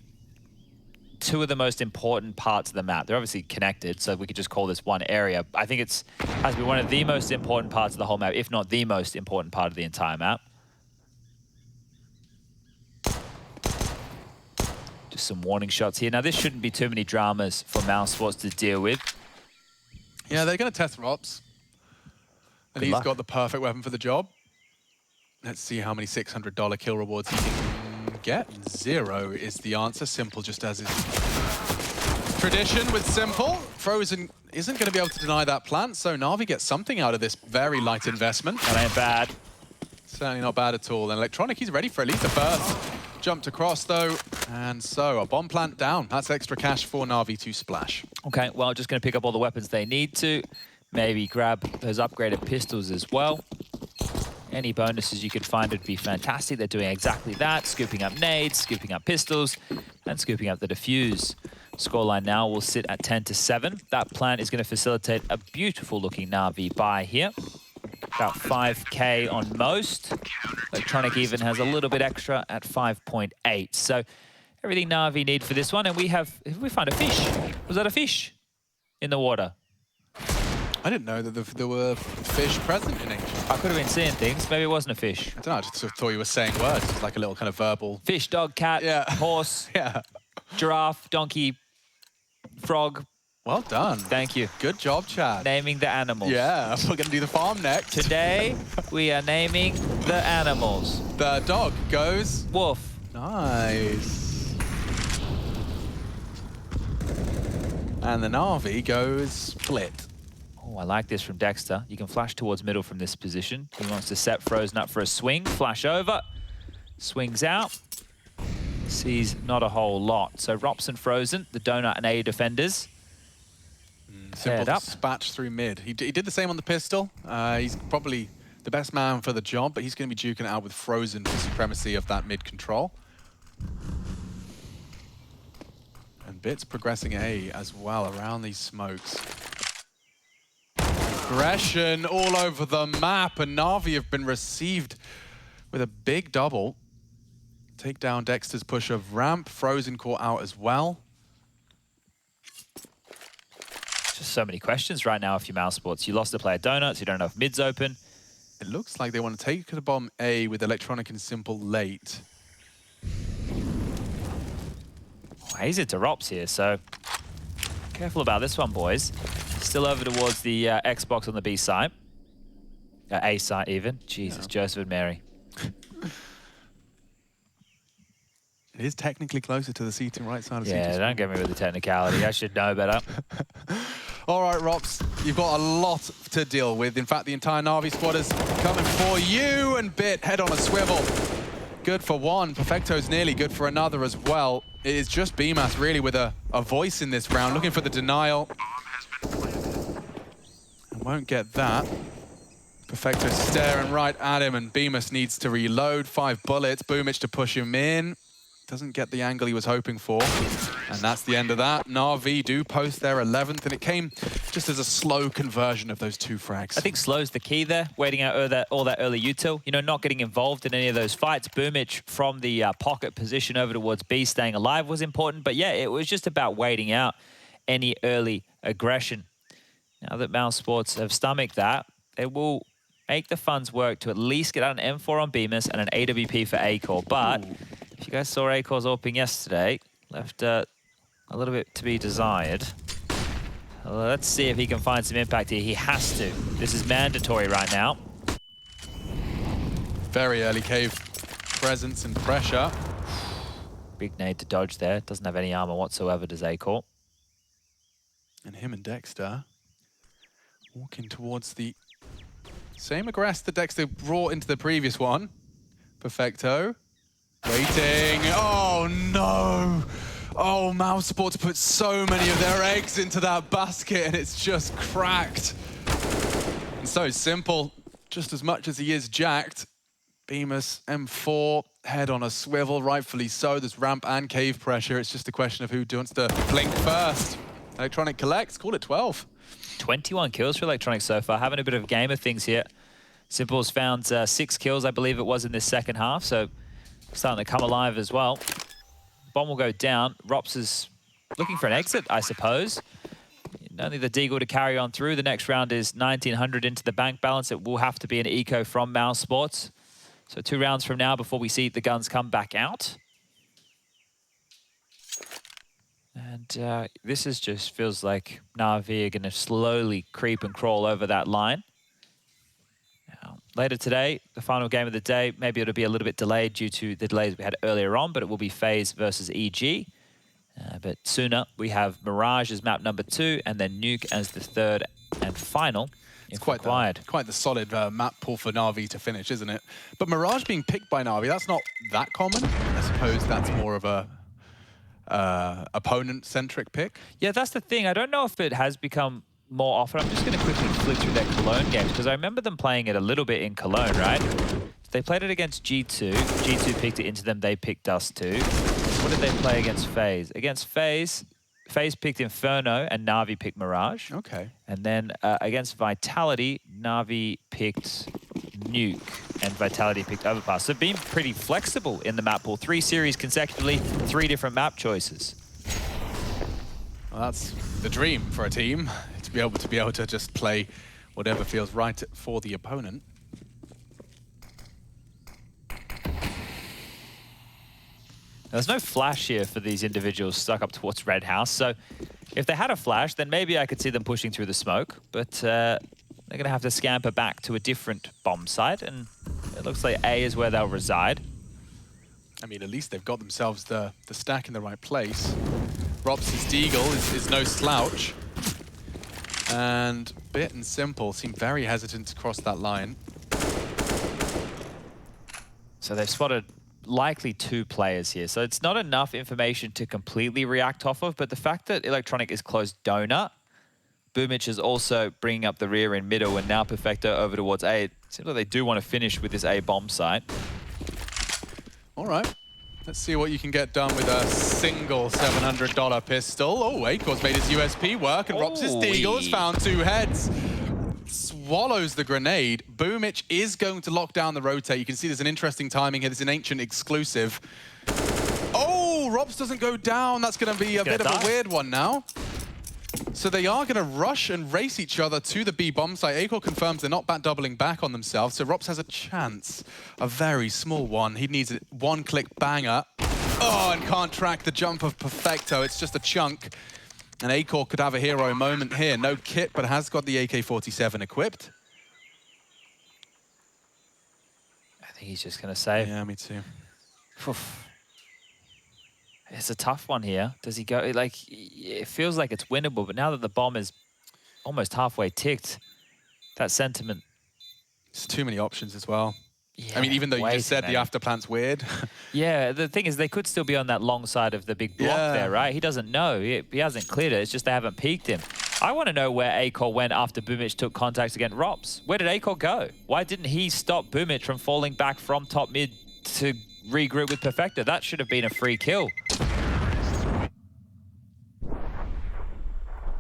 2 of the most important parts of the map. They're obviously connected, so we could just call this one area. I think it has to be one of the most important parts of the whole map, if not the most important part of the entire map. Just some warning shots here. Now, this shouldn't be too many dramas for mousesports to deal with. Yeah, they're going to test Rops. And he's got the perfect weapon for the job. Let's see how many $600 kill rewards he can get. 0 is the answer. Simple, just as is tradition with Simple. Frozen isn't going to be able to deny that plant, so Na'Vi gets something out of this very light investment. That ain't bad. Certainly not bad at all. And Electronic, he's ready for at least a burst. Jumped across, though, and so a bomb plant down. That's extra cash for Na'Vi to splash. Okay, well, just going to pick up all the weapons they need to. Maybe grab those upgraded pistols as well. Any bonuses you could find would be fantastic. They're doing exactly that, scooping up nades, scooping up pistols, and scooping up the defuse. Scoreline now will sit at 10-7. That plant is going to facilitate a beautiful-looking Na'Vi buy here. About 5K on most. Electronic even has a little bit extra at 5.8. So everything Na'Vi need for this one. And we found a fish. Was that a fish in the water? I didn't know that there were fish present in Ancient. I could have been seeing things. Maybe it wasn't a fish. I don't know, I just thought you were saying words. It's like a little kind of verbal... Fish, dog, cat, horse, giraffe, donkey, frog. Well done. Thank you. Good job, Chad. Naming the animals. Yeah, we're going to do the farm next. Today, we are naming the animals. The dog goes... Wolf. Nice. And the Na'Vi goes split. Oh, I like this from Dexter. You can flash towards middle from this position. He wants to set Frozen up for a swing. Flash over. Swings out. Sees not a whole lot. So Rops and Frozen, the Donut and A defenders. Simple dispatch through mid. He did the same on the pistol. He's probably the best man for the job, but he's going to be duking it out with Frozen for supremacy of that mid control. And Bit's progressing A as well around these smokes. Aggression all over the map, and Na'Vi have been received with a big double. Take down Dexter's push of ramp. Frozen caught out as well. Just so many questions right now if you're mousesports. You lost the player Donuts, you don't know if mid's open. It looks like they want to take the bomb A with Electronic and Simple late. Oh, he's into Rops here, so careful about this one, boys. Still over towards the Xbox on the B side. A side even. Jesus, Joseph and Mary. It is technically closer to the seating right side of Yeah, seating. don't get me with the technicality. I should know better. All right, Rops, you've got a lot to deal with. In fact, the entire Na'Vi squad is coming for you, and Bit, head on a swivel. Good for one. Perfecto's nearly good for another as well. It is just BMAS really with a voice in this round, looking for the denial. And won't get that. Perfecto staring right at him, and Bemis needs to reload. 5 bullets, Boomich to push him in. Doesn't get the angle he was hoping for. And that's the end of that. Na'Vi do post their 11th, and it came just as a slow conversion of those 2 frags. I think slow's the key there, waiting out all that early util. You know, not getting involved in any of those fights. Boomich from the pocket position over towards B, staying alive was important. But yeah, it was just about waiting out any early aggression. Now that mousesports have stomached that, they will make the funds work to at least get out an M4 on Bemis and an AWP for Acor. But if you guys saw Acor's opening yesterday, left a little bit to be desired. Let's see if he can find some impact here. He has to. This is mandatory right now. Very early cave presence and pressure. Big nade to dodge there. Doesn't have any armor whatsoever, does Acor. And him and Dexter walking towards the same aggress that Dexter brought into the previous one. Perfecto. Waiting. Oh, no. Oh, mousesports put so many of their eggs into that basket, and it's just cracked. And so Simple, just as much as he is jacked. Bemis, M4, head on a swivel, rightfully so. There's ramp and cave pressure. It's just a question of who wants to blink first. Electronic collects, call it 12. 21 kills for Electronic so far, having a bit of a game of things here. Simple's found 6 kills, I believe it was, in this second half, so starting to come alive as well. Bomb will go down. Rops is looking for an exit, I suppose. Only the Deagle to carry on through. The next round is 1900 into the bank balance. It will have to be an eco from mousesports. So 2 rounds from now before we see the guns come back out. And this is just feels like Na'Vi are going to slowly creep and crawl over that line. Now, later today, the final game of the day, maybe it'll be a little bit delayed due to the delays we had earlier on, but it will be FaZe versus EG. But sooner, we have Mirage as map number 2, and then Nuke as the third and final. It's quite the solid map pool for Na'Vi to finish, isn't it? But Mirage being picked by Na'Vi, that's not that common. I suppose that's more of a opponent-centric pick. Yeah, that's the thing. I don't know if it has become more often. I'm just going to quickly flick through their Cologne games, because I remember them playing it a little bit in Cologne, right? They played it against G2. G2 picked it into them. They picked us too. What did they play against FaZe? Against FaZe, FaZe picked Inferno and Na'Vi picked Mirage. Okay. And then against Vitality, Na'Vi picked Nuke and Vitality picked Overpass. So being pretty flexible in the map pool. 3 series consecutively, 3 different map choices. Well, that's the dream for a team, to be able to just play whatever feels right for the opponent. There's no flash here for these individuals stuck up towards Red House, so if they had a flash, then maybe I could see them pushing through the smoke, but they're going to have to scamper back to a different bomb site, and it looks like A is where they'll reside. I mean, at least they've got themselves the stack in the right place. Rops's Deagle is no slouch. And Bit and Simple seem very hesitant to cross that line. So they've spotted likely 2 players here. So it's not enough information to completely react off of, but the fact that Electronic is closed donut, Boomich is also bringing up the rear in middle, and now Perfecto over towards A. It seems like they do want to finish with this A bomb site. All right. Let's see what you can get done with a single $700 pistol. Oh, Akor's made his USP work, and Rops's Deagle has found 2 heads. Swallows the grenade. Boomich is going to lock down the rotate. You can see there's an interesting timing here. There's an Ancient exclusive. Oh, Rops doesn't go down. That's going to be a bit of a weird one now. So they are going to rush and race each other to the B bomb site. Akor confirms they're not doubling back on themselves, so Rops has a chance. A very small one. He needs a one-click banger. Oh, and can't track the jump of Perfecto. It's just a chunk. And Akor could have a hero moment here. No kit, but has got the AK-47 equipped. I think he's just going to save. Yeah, me too. Oof. It's a tough one here. Does he go? Like, it feels like it's winnable, but now that the bomb is almost halfway ticked, that sentiment. There's too many options as well. Yeah, I mean, even though you just said the afterplant's weird. Yeah, the thing is they could still be on that long side of the big block there, right? He doesn't know. He hasn't cleared it. It's just they haven't peeked him. I want to know where Akor went after Boomich took contact against Rops. Where did Akor go? Why didn't he stop Boomich from falling back from top mid to regroup with Perfecto? That should have been a free kill.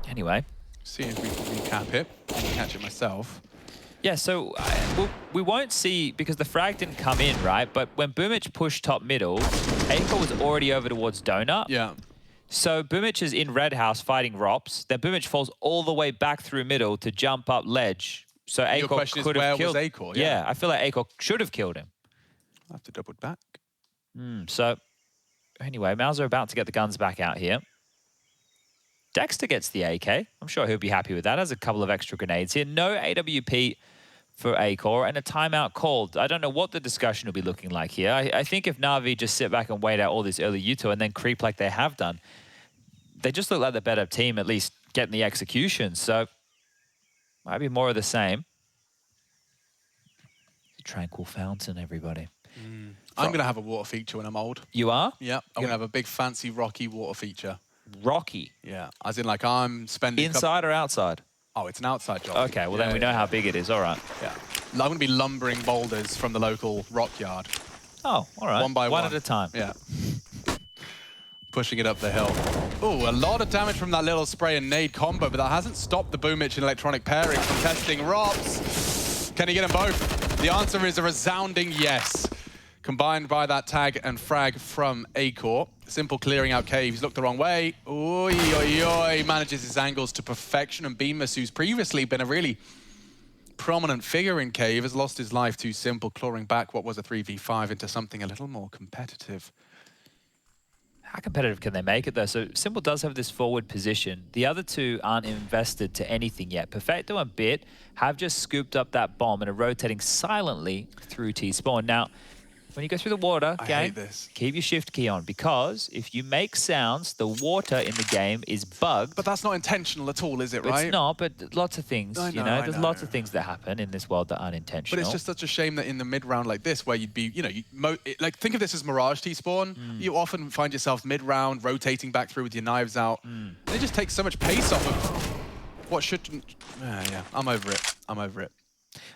Anyway. See if we can recap it. I can catch it myself. Yeah, so we won't see, because the frag didn't come in, right? But when Boomich pushed top middle, Akor was already over towards Donut. Yeah. So Boomich is in Red House fighting Rops. Then Boomich falls all the way back through middle to jump up ledge. So Akor could have killed. Where was Akor? Yeah, I feel like Akor should have killed him. I'll have to double back. So anyway, Mouse are about to get the guns back out here. Dexter gets the AK. I'm sure he'll be happy with that. Has a couple of extra grenades here. No AWP for Akor, and a timeout called. I don't know what the discussion will be looking like here. I think if Na'Vi just sit back and wait out all this early Uto and then creep like they have done, they just look like the better team, at least getting the execution. So, might be more of the same. Tranquil fountain, everybody. I'm going to have a water feature when I'm old. You are? Yeah, I'm going to have a big fancy rocky water feature. Rocky? Yeah, as in like I'm spending... Inside or outside? Oh, it's an outside job. Okay, well then we know how big it is. All right. Yeah. I'm going to be lumbering boulders from the local rock yard. Oh, all right. One by one. One at a time. Yeah. Pushing it up the hill. Oh, a lot of damage from that little spray and nade combo, but that hasn't stopped the Boomich and Electronic pairing from testing Rops. Can he get them both? The answer is a resounding yes. Combined by that tag and frag from Akor. Simple clearing out Cave. He's looked the wrong way. Oi, oi, oi. Manages his angles to perfection. And Beamus, who's previously been a really prominent figure in Cave, has lost his life to Simple, clawing back what was a 3v5 into something a little more competitive. How competitive can they make it, though? So Simple does have this forward position. The other two aren't invested to anything yet. Perfecto and Bit have just scooped up that bomb and are rotating silently through T-spawn. Now, when you go through the water I game, hate this. keep your shift key on, because if you make sounds, the water in the game is bugged. But that's not intentional at all, is it, right? It's not, but lots of things, I you know, know, I there's know. lots of things that happen in this world that aren't intentional. But it's just such a shame that in the mid-round like this, where you'd be, you know, like think of this as Mirage T-spawn. You often find yourself mid-round, rotating back through with your knives out. And it just takes so much pace off of what shouldn't... yeah, I'm over it. I'm over it.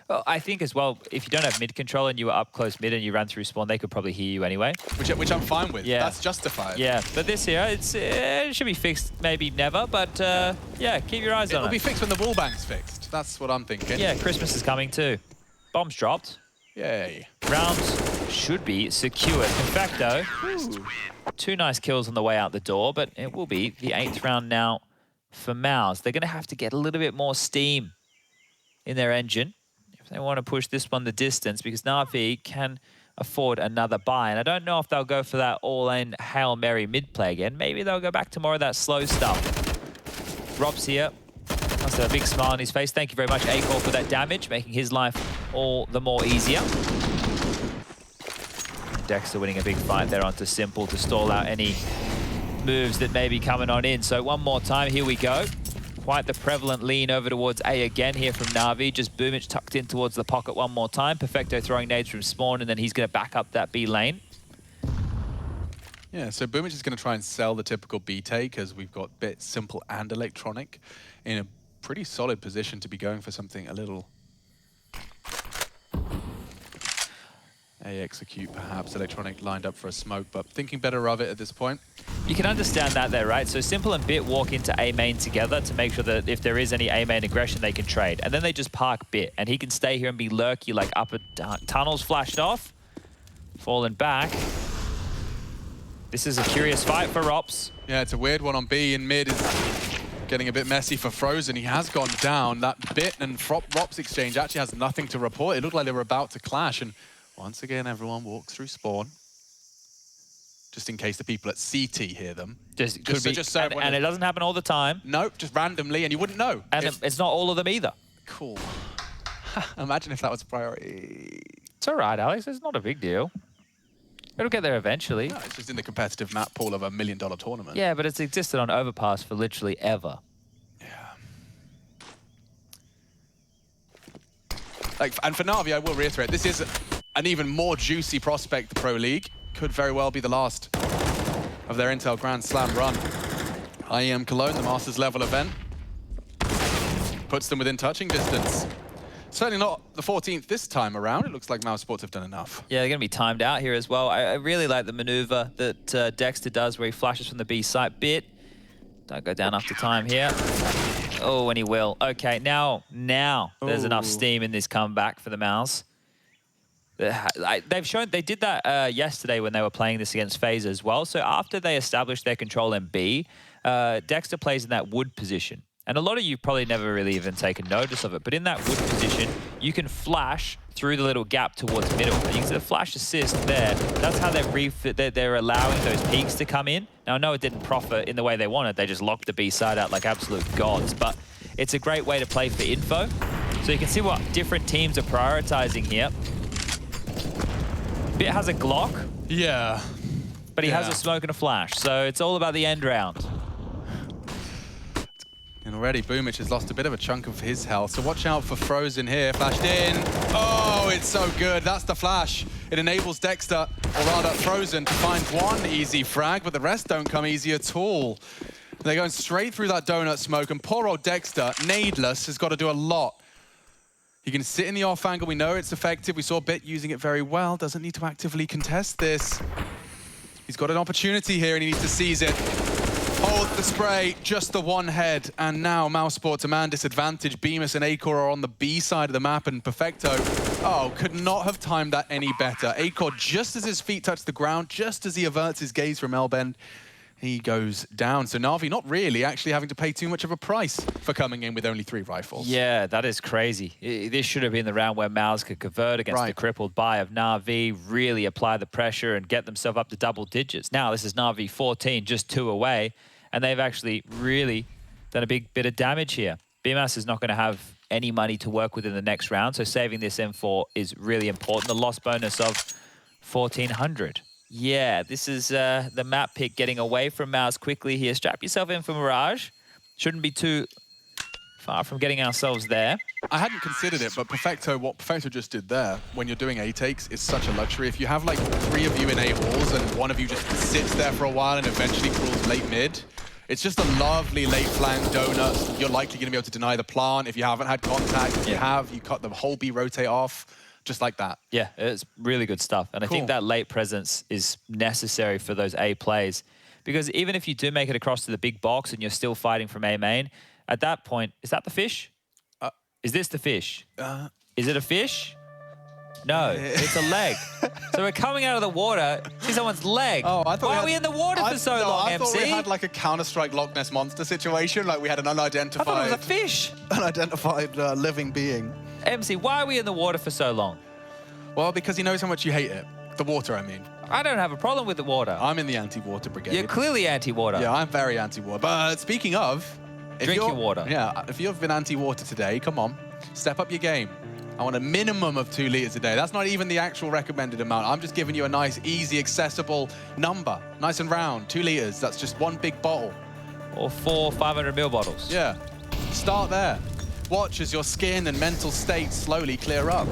Well, I think as well, if you don't have mid control and you were up close mid and you ran through spawn, they could probably hear you anyway. Which I'm fine with. Yeah. That's justified. Yeah, but this here, it should be fixed, maybe never, but yeah, keep your eyes on it. It'll be fixed when the wall bank's fixed. That's what I'm thinking. Yeah, Christmas is coming too. Bombs dropped. Yay. Rounds should be secured. Perfecto. 2 nice kills on the way out the door, but it will be the 8th round now for Mouse. They're going to have to get a little bit more steam in their engine if they want to push this one the distance, because Na'Vi can afford another buy. And I don't know if they'll go for that all-in Hail Mary mid-play again. Maybe they'll go back to more of that slow stuff. Rob's here. Must have a big smile on his face. Thank you very much, Acor, for that damage, making his life all the more easier. Dexter winning a big fight there onto Simple to stall out any moves that may be coming on in. So one more time, here we go. Quite the prevalent lean over towards A again here from Na'Vi. Just Boomich tucked in towards the pocket one more time. Perfecto throwing nades from spawn, and then he's going to back up that B lane. Yeah, so Boomich is going to try and sell the typical B take, as we've got Bit, Simple, and Electronic in a pretty solid position to be going for something a little... A execute, perhaps. Electronic lined up for a smoke, but thinking better of it at this point. You can understand that there, right? So Simple and Bit walk into A main together to make sure that if there is any A main aggression, they can trade. And then they just park Bit, and he can stay here and be lurky, like upper tunnels flashed off. Falling back. This is a curious fight for Rops. Yeah, it's a weird one on B, and mid is getting a bit messy for Frozen. He has gone down. That Bit and Rops exchange actually has nothing to report. It looked like they were about to clash, and once again, everyone walks through spawn. Just in case the people at CT hear them. And it doesn't happen all the time. Nope, just randomly, and you wouldn't know. And it's not all of them either. Cool. Imagine if that was priority. It's all right, Alex. It's not a big deal. It'll get there eventually. No, it's just in the competitive map pool of $1 million tournament. Yeah, but it's existed on Overpass for literally ever. Like, and for Na'Vi, I will reiterate, this is an even more juicy prospect, the Pro League. Could very well be the last of their Intel Grand Slam run. IEM Cologne, the Masters level event, puts them within touching distance. Certainly not the 14th this time around. It looks like mousesports have done enough. Yeah, they're going to be timed out here as well. I really like the maneuver that Dexter does where he flashes from the B site. Bit. Don't go down after time here. Oh, and he will. Okay, now there's enough steam in this comeback for the Mouse. They've shown, they did that yesterday when they were playing this against FaZe as well. So after they established their control in B, Dexter plays in that wood position. And a lot of you probably never really even taken notice of it, but in that wood position, you can flash through the little gap towards middle. And you can see the flash assist there. That's how they're allowing those peaks to come in. Now, I know it didn't profit in the way they wanted. They just locked the B side out like absolute gods, but it's a great way to play for info. So you can see what different teams are prioritizing here. Bit has a Glock. Yeah. But he has a smoke and a flash, so it's all about the end round. And already Boomich has lost a bit of a chunk of his health, so watch out for Frozen here. Flashed in. Oh, it's so good. That's the flash. It enables Dexter, or rather Frozen, to find one easy frag, but the rest don't come easy at all. They're going straight through that donut smoke, and poor old Dexter, nadeless, has got to do a lot. He can sit in the off angle. We know it's effective. We saw Bit using it very well. Doesn't need to actively contest this. He's got an opportunity here, and he needs to seize it. Hold the spray, just the one head, and now mousesports a man disadvantage. Bemis and Acor are on the B side of the map, and Perfecto, could not have timed that any better. Acor, just as his feet touch the ground, just as he averts his gaze from Elbend, he goes down. So Na'Vi not really actually having to pay too much of a price for coming in with only 3 rifles. Yeah, that is crazy. This should have been the round where Mouse could convert against the crippled buy of Na'Vi, really apply the pressure and get themselves up to double digits. Now this is Na'Vi 14, just 2 away, and they've actually really done a big bit of damage here. BMAS is not going to have any money to work with in the next round, so saving this M4 is really important. The loss bonus of 1400. Yeah, this is the map pick getting away from Mouse quickly here. Strap yourself in for Mirage. Shouldn't be too far from getting ourselves there. I hadn't considered it, but Perfecto, what Perfecto just did there, when you're doing A takes, is such a luxury. If you have like 3 of you in A walls and one of you just sits there for a while and eventually crawls late mid, it's just a lovely late flank donut. You're likely going to be able to deny the plant if you haven't had contact. If you have, you cut the whole B rotate off, just like that. Yeah, it's really good stuff. And Cool. I think that late presence is necessary for those A plays. Because even if you do make it across to the big box and you're still fighting from A main, at that point, is that the fish? Is this the fish? Is it a fish? No, it's a leg. So we're coming out of the water, see someone's leg. Oh, I thought Why are we in the water for so long, I thought MC? we had like a Counter-Strike Loch Ness Monster situation, like we had an I thought it unidentified, was a fish. unidentified living being. MC, why are we in the water for so long? Well, because he knows how much you hate it. The water, I mean. I don't have a problem with the water. I'm in the anti-water brigade. You're clearly anti-water. Yeah, I'm very anti-water. But speaking of... Drink your water. Yeah, if you've been anti-water today, come on, step up your game. I want a minimum of 2 liters a day. That's not even the actual recommended amount. I'm just giving you a nice, easy, accessible number. Nice and round, 2 liters. That's just one big bottle. Or 4 500ml bottles. Yeah, start there. Watch as your skin and mental state slowly clear up.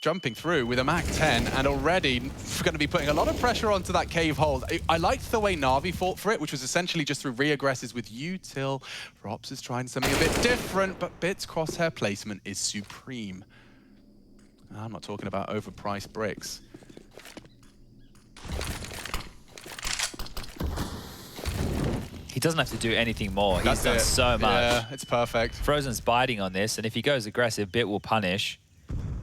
Jumping through with a Mach 10 and already going to be putting a lot of pressure onto that cave hold. I liked the way Na'Vi fought for it, which was essentially just through re-aggresses with util. Rops is trying something a bit different, but Bit's crosshair placement is supreme. I'm not talking about overpriced bricks. He doesn't have to do anything more. He's That's done it. so much. Yeah, it's perfect. Frozen's biting on this, and if he goes aggressive, Bit will punish.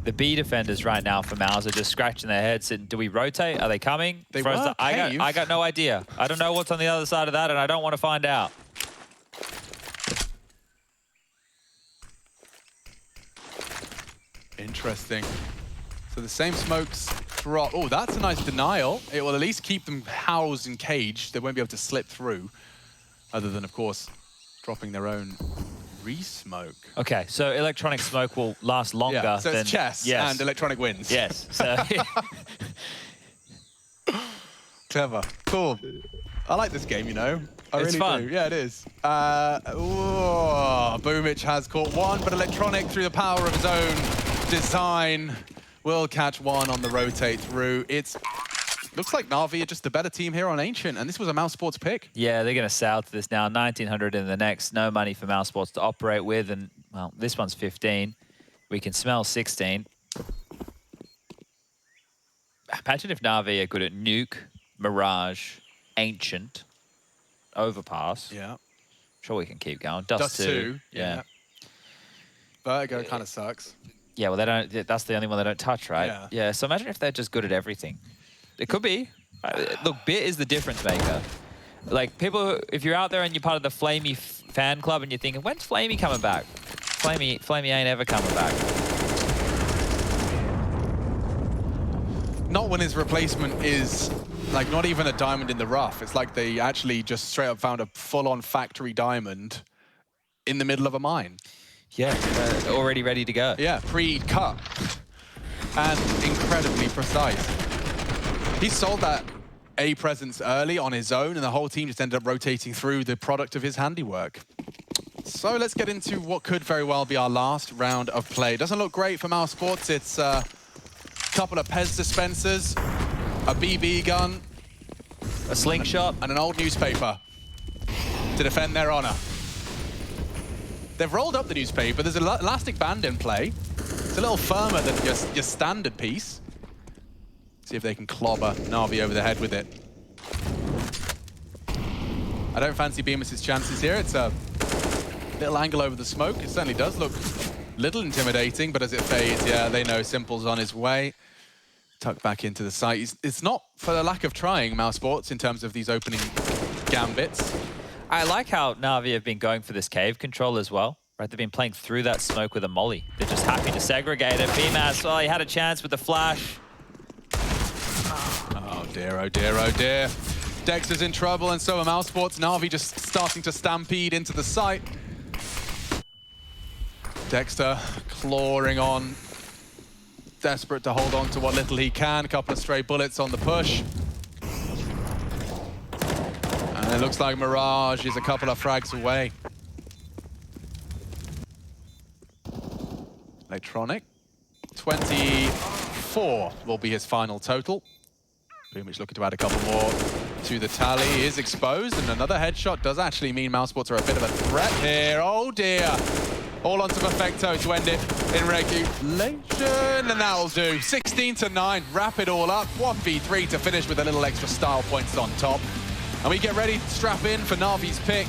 The B defenders right now for Mouse are just scratching their heads. Saying, do we rotate? Are they coming? They Frozen, were cave. I got no idea. I don't know what's on the other side of that, and I don't want to find out. Interesting. So the same smokes drop. Oh, that's a nice denial. It will at least keep them housed and caged. They won't be able to slip through, other than, of course, dropping their own re-smoke. Okay, so electronic smoke will last longer Yeah, so than... it's chess and electronic wins. Yes, so... Clever. Cool. I like this game, you know. I It's really fun. do. Yeah, it is. Boomich has caught one, but electronic, through the power of his own design, will catch one on the rotate through. Looks like Na'Vi are just the better team here on Ancient, and this was a mousesports pick. Yeah, they're going to sail to this now. 1900 in the next. No money for mousesports to operate with, and, well, this one's 15. We can smell 16. Imagine if Na'Vi are good at Nuke, Mirage, Ancient, Overpass. Yeah. Sure, we can keep going. Dust 2. Yeah. Vertigo kind of sucks. Yeah, well, they don't. That's the only one they don't touch, right? Yeah. Yeah. So imagine if they're just good at everything. It could be. Look, Bit is the difference maker. Like, people, if you're out there and you're part of the Flamey fan club and you're thinking, when's Flamey coming back? Flamey ain't ever coming back. Not when his replacement is like not even a diamond in the rough. It's like they actually just straight up found a full-on factory diamond in the middle of a mine. Yeah, already ready to go. Yeah, pre-cut and incredibly precise. He sold that A presence early on his own, and the whole team just ended up rotating through the product of his handiwork. So let's get into what could very well be our last round of play. Doesn't look great for mousesports. It's a couple of Pez dispensers, a BB gun, A slingshot. and an old newspaper to defend their honor. They've rolled up the newspaper. There's an elastic band in play. It's a little firmer than your standard piece. See if they can clobber Na'Vi over the head with it. I don't fancy Bemis' chances here. It's a little angle over the smoke. It certainly does look a little intimidating, but as it fades, yeah, they know Simple's on his way. Tucked back into the site. It's not for the lack of trying mousesports in terms of these opening gambits. I like how Na'Vi have been going for this cave control as well. Right, they've been playing through that smoke with a molly. They're just happy to segregate it. BMAS, well, he had a chance with the flash. Oh dear, oh dear, oh dear. Dexter's in trouble, and so are mousesports. Na'Vi just starting to stampede into the site. Dexter clawing on. desperate to hold on to what little he can. A couple of stray bullets on the push. And it looks like Mirage is a couple of frags away. Electronic. 24 will be his final total. Boomich looking to add a couple more to the tally. He is exposed, and another headshot does actually mean mousesports are a bit of a threat here. Oh dear. All onto Perfecto to end it in regulation, and that'll do. 16-9, wrap it all up. 1v3 to finish with a little extra style points on top. And we get ready to strap in for Na'Vi's pick.